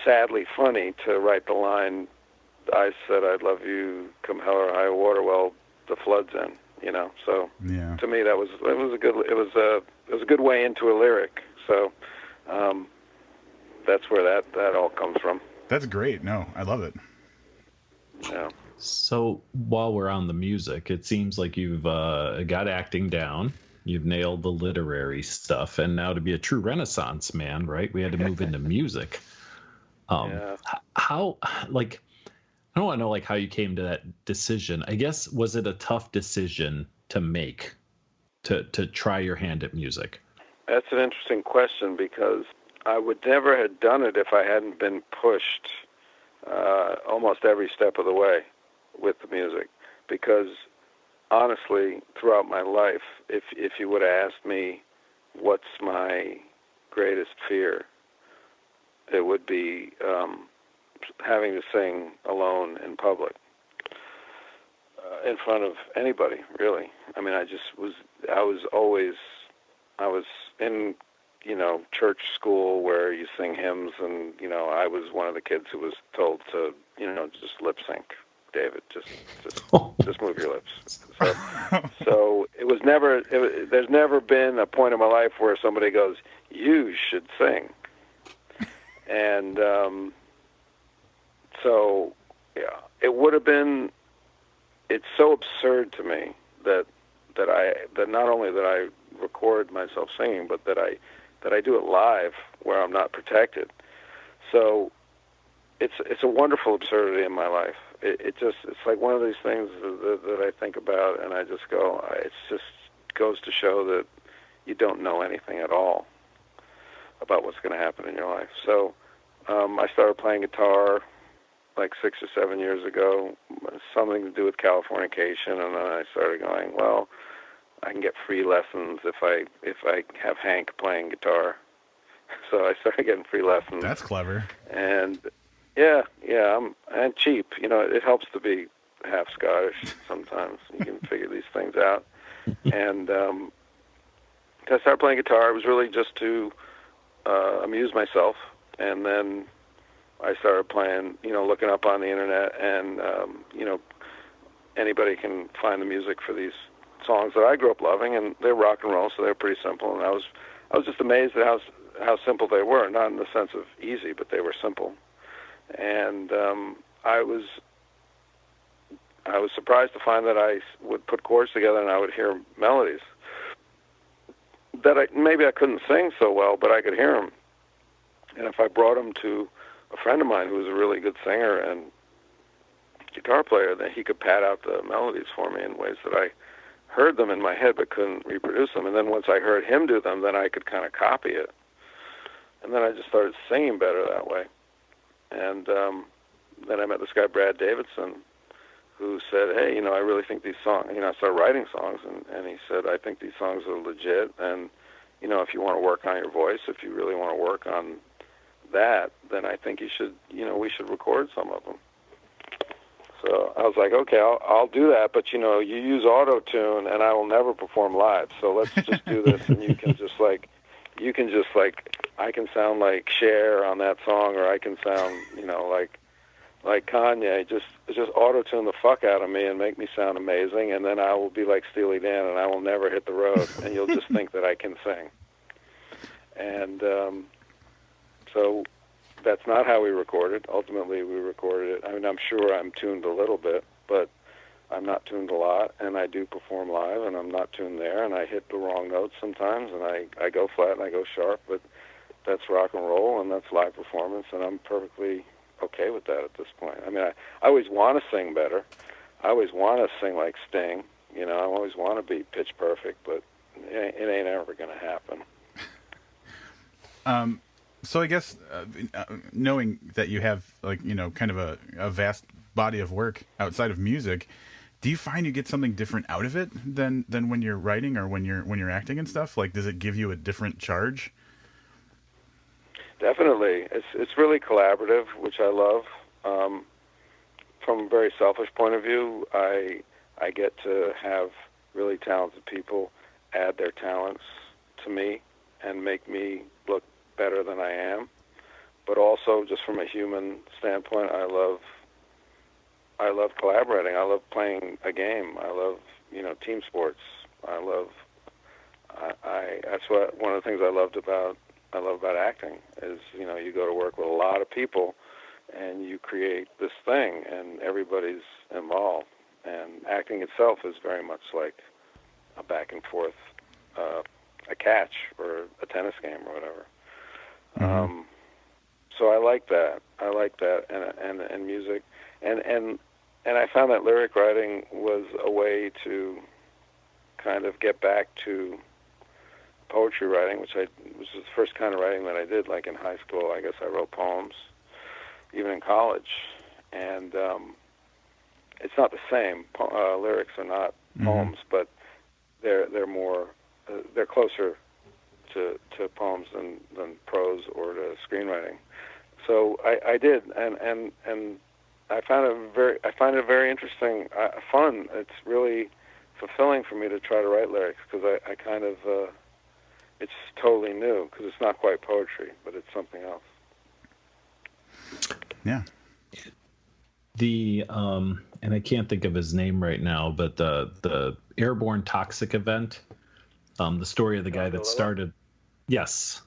sadly funny to write the line, "I said I'd love you, come hell or high water." Well, the flood's in. You know, so yeah. To me it was a good way into a lyric. So that's where that all comes from. That's great. No, I love it. Yeah. So while we're on the music, it seems like you've got acting down. You've nailed the literary stuff, and now to be a true Renaissance man, right? We had to move into music. How, like, I don't want to know like how you came to that decision. I guess, was it a tough decision to make to try your hand at music? That's an interesting question, because I would never have done it if I hadn't been pushed almost every step of the way with the music. Because honestly, throughout my life, if you would have asked me what's my greatest fear, it would be having to sing alone in public, in front of anybody, really. I mean, I was in, you know, church school where you sing hymns, and, you know, I was one of the kids who was told to, you know, just lip sync. David, just move your lips. So it was never. There's never been a point in my life where somebody goes, "You should sing," and so yeah, it would have been. It's so absurd to me that not only that I record myself singing, but that I do it live where I'm not protected. So it's a wonderful absurdity in my life. It's like one of these things that I think about, and I just go, it's just goes to show that you don't know anything at all about what's going to happen in your life. So I started playing guitar like 6 or 7 years ago, something to do with Californication, and then I started going, well, I can get free lessons if I have Hank playing guitar. So I started getting free lessons. That's clever. And yeah, and cheap. You know, it helps to be half Scottish sometimes. You can figure these things out. And I started playing guitar. It was really just to amuse myself. And then I started playing, you know, looking up on the internet, and you know, anybody can find the music for these songs that I grew up loving, and they're rock and roll, so they're pretty simple. And I was just amazed at how simple they were, not in the sense of easy, but they were simple. And I was surprised to find that I would put chords together and I would hear melodies that maybe I couldn't sing so well, but I could hear them. And if I brought them to a friend of mine who was a really good singer and guitar player, then he could pad out the melodies for me in ways that I heard them in my head but couldn't reproduce them. And then once I heard him do them, then I could kind of copy it. And then I just started singing better that way. And then I met this guy, Brad Davidson, who said, hey, you know, I really think these songs, you know, I started writing songs, and he said, I think these songs are legit, and, you know, if you want to work on your voice, if you really want to work on that, then I think you should, you know, we should record some of them. So I was like, okay, I'll do that, but, you know, you use auto-tune, and I will never perform live, so let's just do this, and you can just I can sound like Cher on that song, or I can sound, you know, like Kanye, just auto-tune the fuck out of me and make me sound amazing, and then I will be like Steely Dan, and I will never hit the road, and you'll just think that I can sing. And so that's not how we recorded. Ultimately, we recorded it. I mean, I'm sure I'm tuned a little bit, but I'm not tuned a lot, and I do perform live, and I'm not tuned there, and I hit the wrong notes sometimes, and I go flat and I go sharp, but that's rock and roll, and that's live performance, and I'm perfectly okay with that at this point. I mean, I always want to sing better. I always want to sing like Sting. You know, I always want to be pitch perfect, but it ain't ever going to happen. So I guess knowing that you have, like, you know, kind of a vast body of work outside of music, do you find you get something different out of it than when you're writing or when you're acting and stuff? Like, does it give you a different charge? Definitely. It's really collaborative, which I love. From a very selfish point of view, I get to have really talented people add their talents to me and make me look better than I am. But also, just from a human standpoint, I love collaborating. I love playing a game. I love, you know, team sports. That's one of the things I love about acting is, you know, you go to work with a lot of people and you create this thing and everybody's involved. And acting itself is very much like a back and forth, a catch or a tennis game or whatever. Mm-hmm. So I like that. And music. And I found that lyric writing was a way to kind of get back to poetry writing, which was the first kind of writing that I did, like in high school. I guess I wrote poems, even in college. And it's not the same. Lyrics are not poems, but they're more they're closer to poems than prose or to screenwriting. So I did, and I find it very interesting, fun. It's really fulfilling for me to try to write lyrics because I kind of it's totally new because it's not quite poetry, but it's something else. Yeah. The and I can't think of his name right now, but the airborne toxic event, the story of the guy that started. Yes,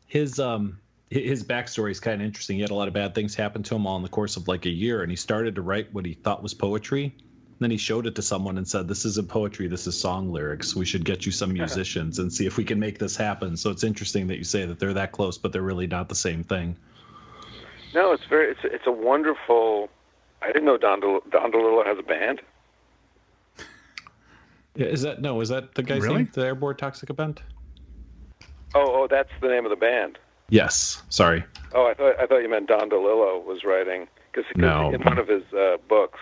his backstory is kind of interesting. He had a lot of bad things happen to him all in the course of like a year, and he started to write what he thought was poetry. Then he showed it to someone and said, "This isn't poetry. This is song lyrics. We should get you some musicians and see if we can make this happen." So it's interesting that you say that they're that close, but they're really not the same thing. No, it's a wonderful. I didn't know Don DeLillo has a band. Yeah, is that the guy's Really? name? The Airborne Toxic Event? Oh, that's the name of the band. Yes. Sorry. Oh, I thought you meant Don DeLillo was writing, because No. in one of his books,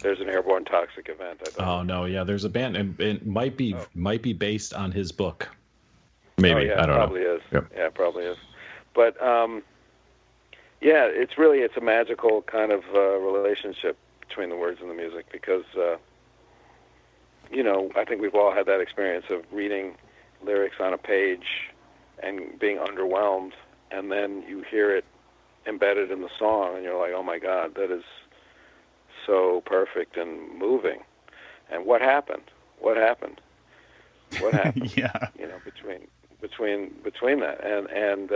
there's an Airborne Toxic Event. I thought. Oh no, yeah. There's a band, and it might be based on his book. Oh Maybe, yeah, I don't probably know. is. Yep. Yeah, it probably is. But yeah, it's a magical kind of relationship between the words and the music, because I think we've all had that experience of reading lyrics on a page and being underwhelmed, and then you hear it embedded in the song, and you're like, oh my God, that is so perfect and moving. And what happened? What happened? What happened? Yeah. Between that, and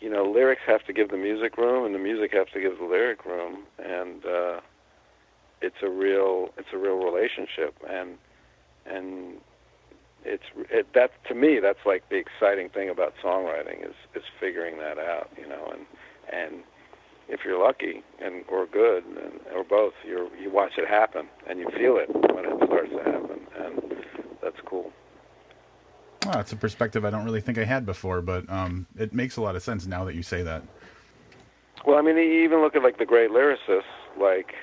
lyrics have to give the music room, and the music has to give the lyric room, and it's a real relationship, and that, to me, that's like the exciting thing about songwriting is figuring that out, and if you're lucky or good or both, you watch it happen and you feel it when it starts to happen, and that's cool. Well, it's a perspective I don't really think I had before, but it makes a lot of sense now that you say that. Well, I mean, you even look at like the great lyricists like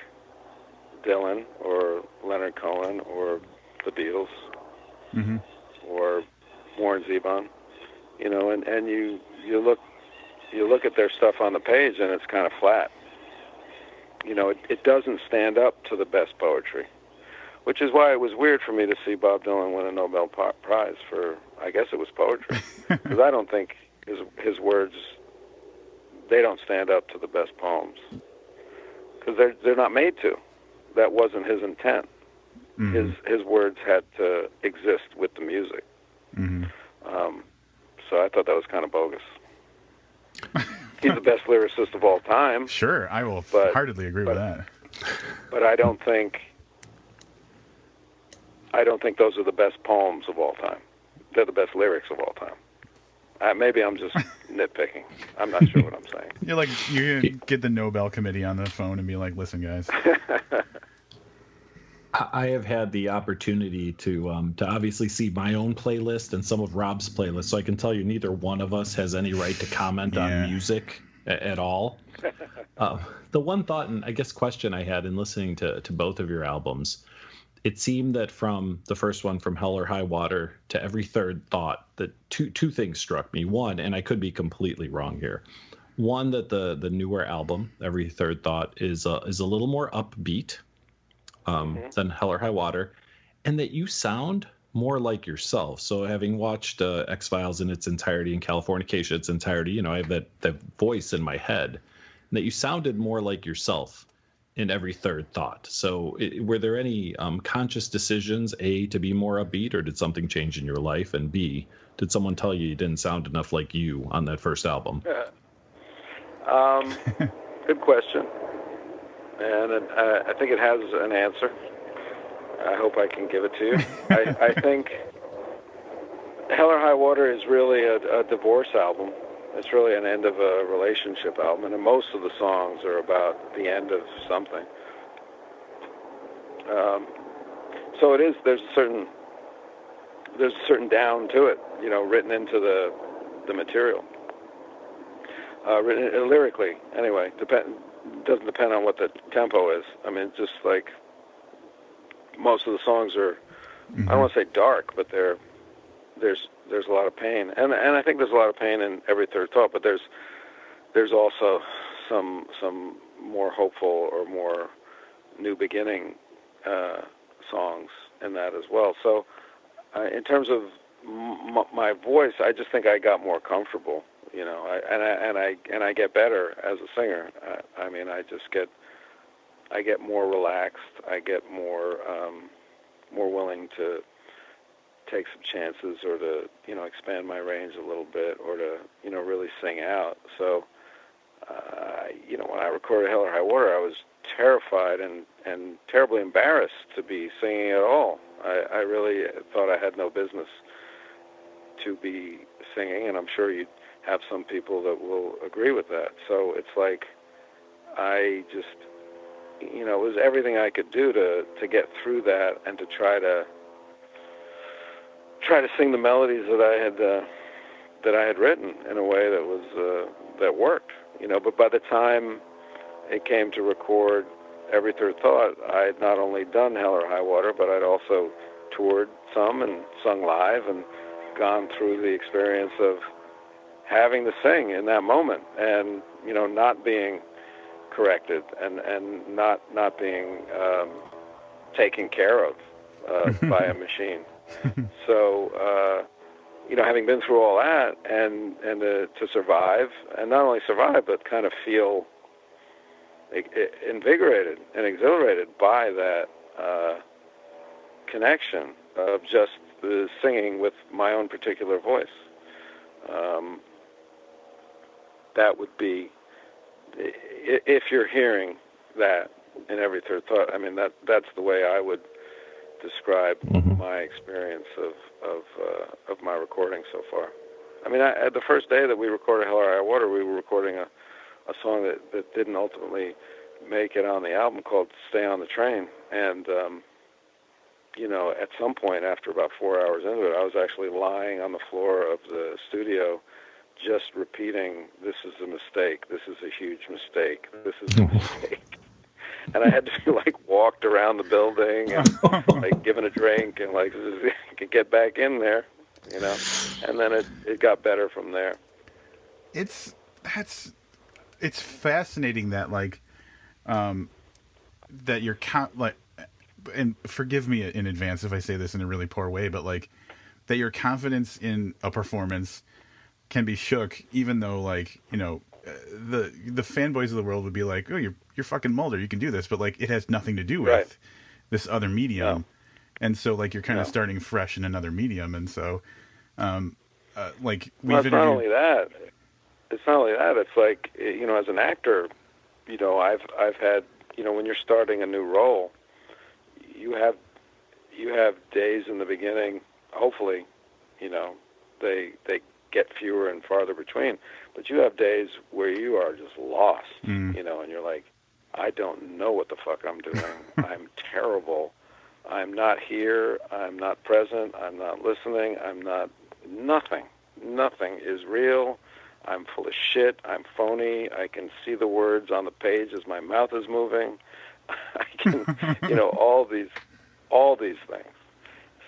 Dylan or Leonard Cohen or the Beatles, Mm-hmm. or Warren Zevon, and you look at their stuff on the page, and it's kind of flat. It doesn't stand up to the best poetry, which is why it was weird for me to see Bob Dylan win a Nobel Prize for, I guess it was poetry, because I don't think his words, they don't stand up to the best poems, because they're not made to. That wasn't his intent. Mm-hmm. His words had to exist with the music. Mm-hmm. So I thought that was kind of bogus. He's the best lyricist of all time. Sure, I will heartedly agree with that. But I don't think those are the best poems of all time. They're the best lyrics of all time. Maybe I'm just nitpicking. I'm not sure what I'm saying. You're gonna get the Nobel Committee on the phone and be like, "Listen, guys." I have had the opportunity to obviously see my own playlist and some of Rob's playlists, so I can tell you neither one of us has any right to comment on music at all. The one thought and I guess question I had in listening to both of your albums, it seemed that from the first one, From Hell or High Water, to Every Third Thought, that two things struck me. One, and I could be completely wrong here. One, that the newer album, Every Third Thought, is a little more upbeat than Hell or High Water, and that you sound more like yourself. So having watched X-Files in its entirety and Californication its entirety, I have that voice in my head, and that you sounded more like yourself in Every Third Thought. So were there any conscious decisions, A, to be more upbeat, or did something change in your life, and B, did someone tell you didn't sound enough like you on that first album? Good question. And I think it has an answer. I hope I can give it to you. I think Hell or High Water is really a divorce album. It's really an end of a relationship album, and most of the songs are about the end of something. So it is. There's a certain down to it, written into the material. Written lyrically, anyway. Doesn't depend on what the tempo is. I mean, it's just like most of the songs are. I don't want to say dark, but there's a lot of pain, and I think there's a lot of pain in Every Third Thought. But there's also some more hopeful or more new beginning songs in that as well. So in terms of my voice, I just think I got more comfortable. And I get better as a singer. I mean, I get more relaxed. I get more willing to take some chances, or to expand my range a little bit, or to really sing out. So when I recorded Hell or High Water, I was terrified and terribly embarrassed to be singing at all. I really thought I had no business to be singing, and I'm sure you'd have some people that will agree with that. So it's like I just, it was everything I could do to get through that and to try to sing the melodies that I had written in a way that worked. But by the time it came to record Every Third Thought, I had not only done Hell or High Water, but I'd also toured some and sung live and gone through the experience of having to sing in that moment and, not being corrected and not being taken care of by a machine. So, having been through all that and to survive, and not only survive, but kind of feel invigorated and exhilarated by that connection of just singing with my own particular voice. That would be, if you're hearing that in Every Third Thought, I mean, that's the way I would describe my experience of my recording so far. I mean, the first day that we recorded Hell or High Water, we were recording a song that didn't ultimately make it on the album called Stay on the Train. And, at some point after about 4 hours into it, I was actually lying on the floor of the studio just repeating, "This is a mistake. This is a huge mistake. This is a mistake." And I had to be walked around the building and given a drink and get back in there, and then it got better from there. It's fascinating that that you're and forgive me in advance if I say this in a really poor way, but that your confidence in a performance can be shook, even though the fanboys of the world would be like, "Oh, you're fucking Mulder, you can do this," but it has nothing to do with this other medium, and so you're kind of starting fresh in another medium, and so it's not only that. It's not only that. It's as an actor, I've had when you're starting a new role, you have days in the beginning. Hopefully, they get fewer and farther between, but you have days where you are just lost, and you're like, I don't know what the fuck I'm doing. I'm terrible. I'm not here. I'm not present. I'm not listening. Nothing. Nothing is real. I'm full of shit. I'm phony. I can see the words on the page as my mouth is moving. I can, all these things.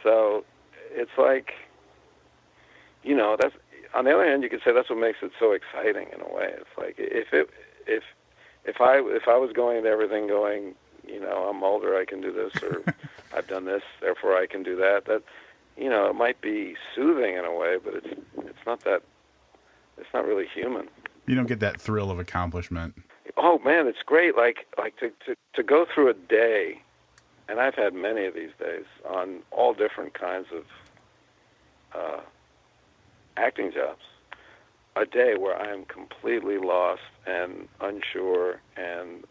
So it's that's, on the other hand, you could say that's what makes it so exciting in a way. It's if I was going to everything going, I'm older, I can do this, or I've done this, therefore I can do that. That, it might be soothing in a way, but it's not that. It's not really human. You don't get that thrill of accomplishment. Oh man, it's great. To go through a day, and I've had many of these days on all different kinds of acting jobs. A day where I am completely lost and unsure and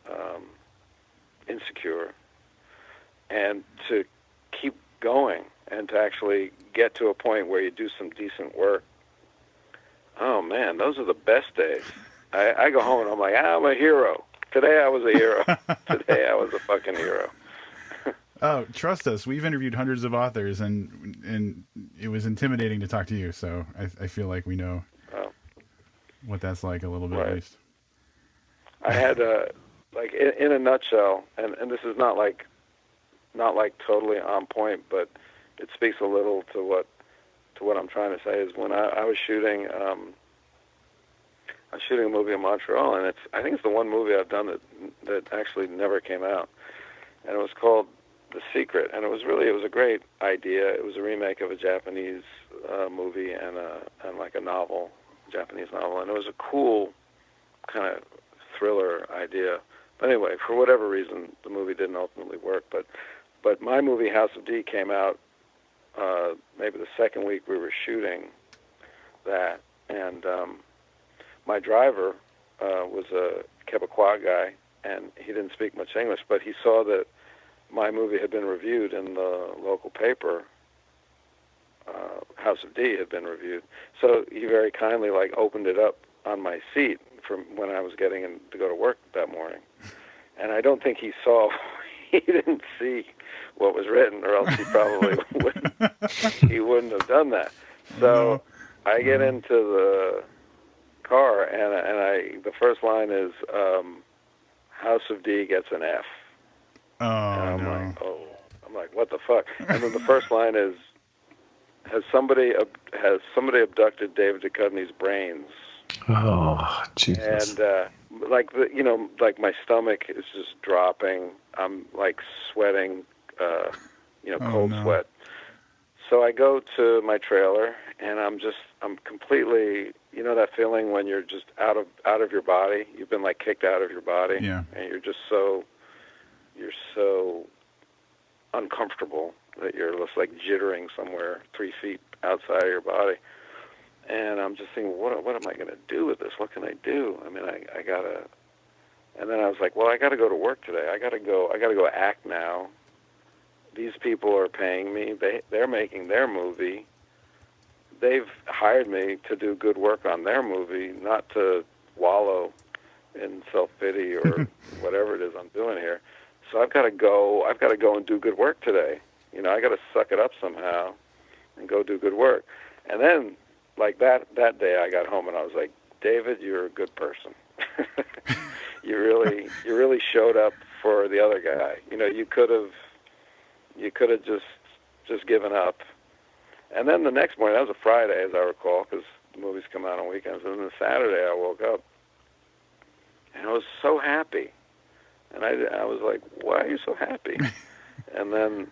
insecure, and to keep going and to actually get to a point where you do some decent work. Oh man, those are the best days. I go home and I'm like, I'm a hero. Today I was a hero. Today I was a fucking hero. Oh, trust us. We've interviewed hundreds of authors, and it was intimidating to talk to you. So I feel like we know what that's like a little bit, right. At least. I had in a nutshell, and this is not totally on point, but it speaks a little to what I'm trying to say. Is when I was shooting. I was shooting a movie in Montreal, and I think it's the one movie I've done that actually never came out, and it was called The Secret, and it was a great idea. It was a remake of a Japanese movie and a novel, Japanese novel, and it was a cool kind of thriller idea. But anyway, for whatever reason, the movie didn't ultimately work. But my movie House of D came out maybe the second week we were shooting that, and my driver was a Quebecois guy, and he didn't speak much English, but he saw that my movie had been reviewed in the local paper. House of D had been reviewed, so he very kindly opened it up on my seat from when I was getting in to go to work that morning, And I don't think he didn't see what was written, or else he probably wouldn't have done that. So I get into the car, and the first line is, House of D gets an F. Oh, and no. I'm like, what the fuck? And then the first line is, has somebody abducted David Duchovny's brains? Oh, Jesus. And like my stomach is just dropping. I'm like sweating, cold sweat. So I go to my trailer, and I'm completely, that feeling when you're just out of your body. You've been like kicked out of your body, Yeah. and you're so uncomfortable that you're just like jittering somewhere 3 feet outside of your body. And I'm just thinking, what am I going to do with this? What can I do? I mean, I gotta. And then I was like, well, I got to go to work today. I got to go act now. These people are paying me. They're making their movie. They've hired me to do good work on their movie, not to wallow in self-pity or whatever it is I'm doing here. So I've got to go and do good work today. I got to suck it up somehow and go do good work. And then, like that day, I got home and I was like, David, you're a good person. You really showed up for the other guy. You could have just given up. And then the next morning, that was a Friday, as I recall, because the movies come out on weekends. And then Saturday, I woke up, and I was so happy. And I was like, why are you so happy? And then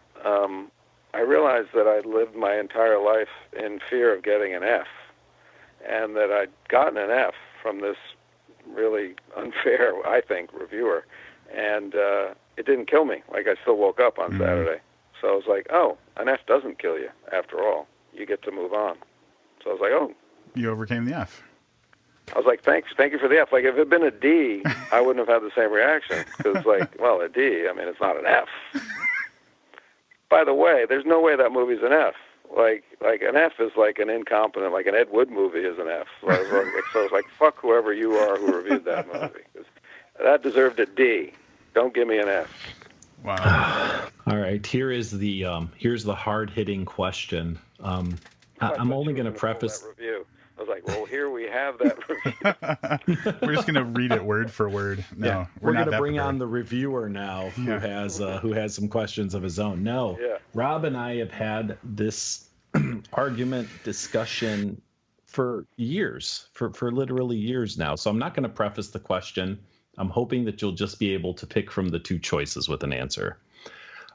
I realized that I'd lived my entire life in fear of getting an F, and that I'd gotten an F from this really unfair, I think, reviewer. And it didn't kill me. Like, I still woke up on Saturday. So I was like, oh, an F doesn't kill you, after all. You get to move on. So I was like, oh. You overcame the F. I was like, thank you for the F. Like, if it had been a D, I wouldn't have had the same reaction. Because, like, well, a D, I mean, it's not an F. By the way, there's no way that movie's an F. Like an F is like an incompetent, like an Ed Wood movie is an F. So it's like, fuck whoever you are who reviewed that movie. That deserved a D. Don't give me an F. Wow. All right, here's the hard-hitting question. I'm only going to preface that review. I was like, well, here we have that review. We're just going to read it word for word. No, yeah, we're going to bring on the reviewer now, who has some questions of his own. No, yeah. Rob and I have had this argument discussion for years, for literally years now. So I'm not going to preface the question. I'm hoping that you'll just be able to pick from the two choices with an answer.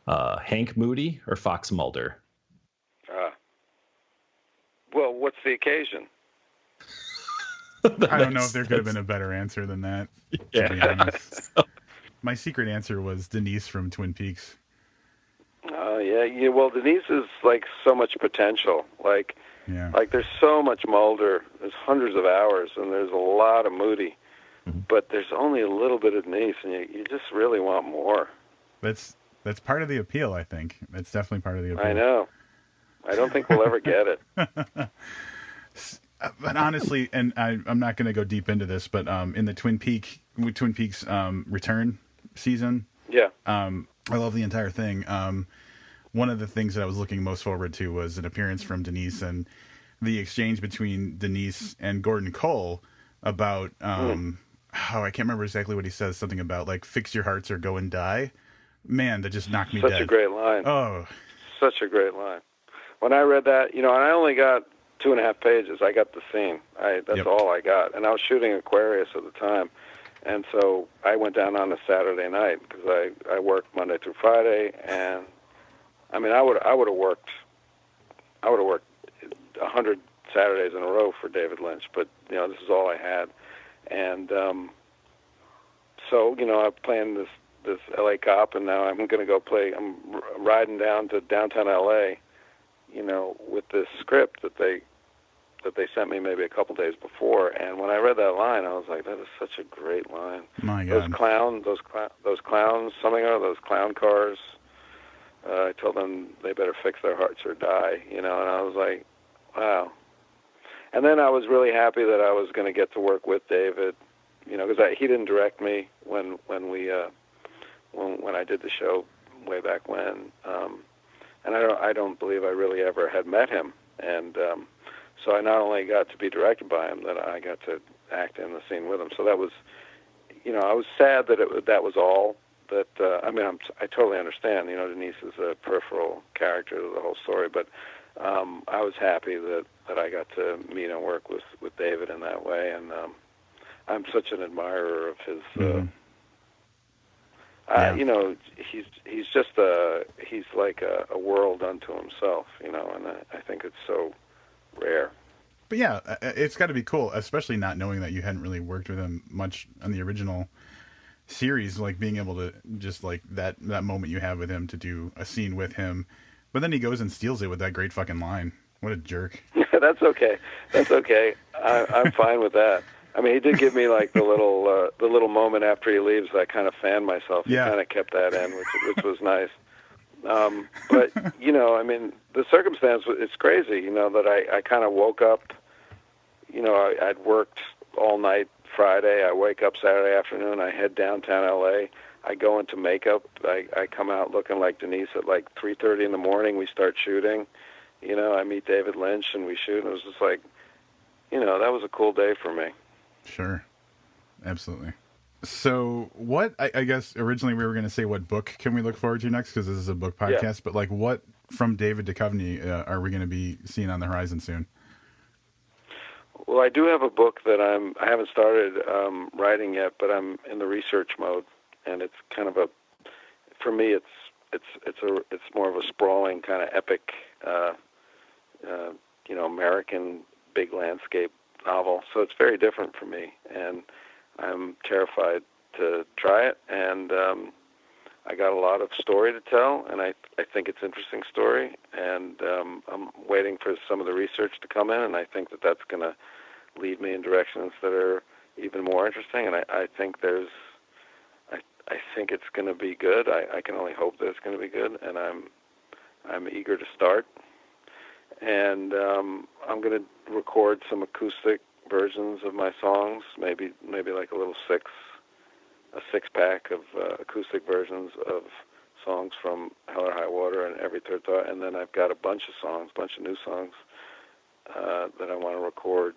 Hank Moody or Fox Mulder? Well, what's the occasion? I don't know if there could have been a better answer than that, to be honest. My secret answer was Denise from Twin Peaks. Yeah. Well, Denise is like so much potential. Like there's so much Mulder. There's hundreds of hours, and there's a lot of Moody. But there's only a little bit of Denise, and you just really want more. That's part of the appeal, I think. That's definitely part of the appeal. I know. I don't think we'll ever get it. But honestly, and I'm not going to go deep into this, but in the Twin Peaks return season, I love the entire thing. One of the things that I was looking most forward to was an appearance from Denise and the exchange between Denise and Gordon Cole about I can't remember exactly what he says. Something about like fix your hearts or go and die. Man, that just knocked me dead. Such a great line. Oh, such a great line. When I read that, and I only got 2.5 pages. I got the scene. That's all I got. And I was shooting Aquarius at the time, and so I went down on a Saturday night because I worked Monday through Friday, and I mean I would have worked 100 Saturdays in a row for David Lynch, but this is all I had, and so I'm playing this LA cop, and now I'm going to go play. I'm riding down to downtown LA, with this script that they sent me maybe a couple days before. And when I read that line, I was like, that is such a great line. My God. Those clowns, something out of those clown cars. I told them they better fix their hearts or die, and I was like, wow. And then I was really happy that I was going to get to work with David, because he didn't direct me when we when I did the show way back when. And I don't believe I really ever had met him. And so I not only got to be directed by him, that I got to act in the scene with him. So that was, I was sad that that was all. That I totally understand. Denise is a peripheral character to the whole story, but I was happy that I got to meet and work with David in that way, and I'm such an admirer of his. He's just he's like a world unto himself, and I think it's so rare. But yeah, it's got to be cool, especially not knowing that you hadn't really worked with him much on the original series, like being able to just like that moment you have with him to do a scene with him, but then he goes and steals it with that great fucking line. What a jerk. That's okay. I'm fine with that. I mean, he did give me like the little moment after he leaves. I kind of fanned myself. He kind of kept that in, which was nice. But I mean, the circumstance, it's crazy. That I kind of woke up. I'd worked all night Friday. I wake up Saturday afternoon. I head downtown L.A. I go into makeup. I come out looking like Denise at like 3:30 in the morning. We start shooting. I meet David Lynch and we shoot. And it was just like, that was a cool day for me. Sure. Absolutely. So what, I guess originally we were going to say what book can we look forward to next, because this is a book podcast, but like what from David Duchovny are we going to be seeing on the horizon soon? Well, I do have a book that I haven't started writing yet, but I'm in the research mode, and it's kind of for me it's more of a sprawling kind of epic, American big landscape novel. So it's very different for me, and I'm terrified to try it. And I got a lot of story to tell, and I think it's an interesting story. And I'm waiting for some of the research to come in, and I think that's going to lead me in directions that are even more interesting. And I think I think it's going to be good. I can only hope that it's going to be good, and I'm eager to start. And I'm going to record some acoustic versions of my songs, maybe like a little six-pack of acoustic versions of songs from Hell or High Water and Every Third Thought. And then I've got a bunch of new songs that I want to record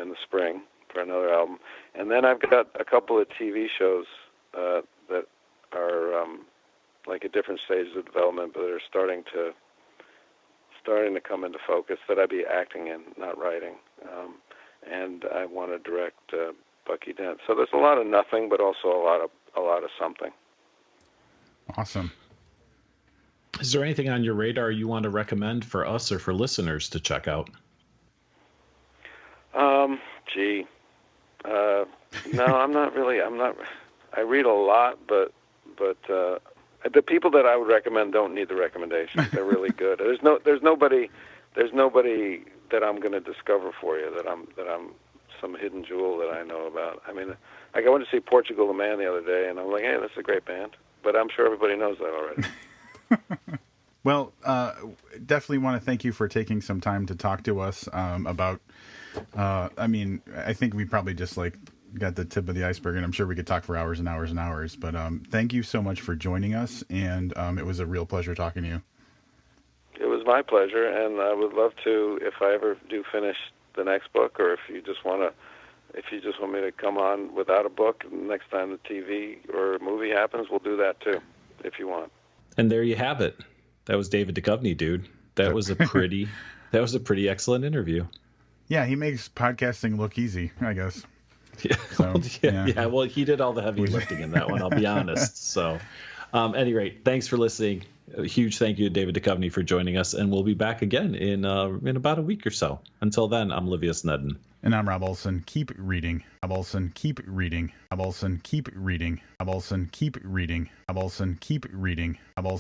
in the spring for another album. And then I've got a couple of TV shows that are like at different stages of development, but they're starting to come into focus that I'd be acting in, not writing. And I want to direct Bucky Dent. So there's a lot of nothing, but also a lot of something. Awesome. Is there anything on your radar you want to recommend for us or for listeners to check out? No, I'm not. I read a lot, but the people that I would recommend don't need the recommendation. They're really good. There's nobody that I'm going to discover for you that I'm some hidden jewel that I know about. I mean, I went to see Portugal the Man the other day, and I'm like, hey, that's a great band. But I'm sure everybody knows that already. Well, definitely want to thank you for taking some time to talk to us about. I mean, I think we probably just like got the tip of the iceberg, and I'm sure we could talk for hours and hours and hours. But thank you so much for joining us, and it was a real pleasure talking to you. It was my pleasure, and I would love to, if I ever do finish the next book, or if you just want me to come on without a book, next time the TV or movie happens, we'll do that too, if you want. And there you have it. That was David Duchovny, dude. That was a pretty excellent interview. Yeah, he makes podcasting look easy, I guess. Yeah, So, yeah. Well, he did all the heavy lifting in that one, I'll be honest. So, at any rate, thanks for listening. A huge thank you to David Duchovny for joining us, and we'll be back again in about a week or so. Until then, I'm Livius Nedden. And I'm Rob Olson. Keep reading. Rob Olson, keep reading. Rob Olson, keep reading. Rob Olson, keep reading. Rob Olson, keep reading. Rob Olson.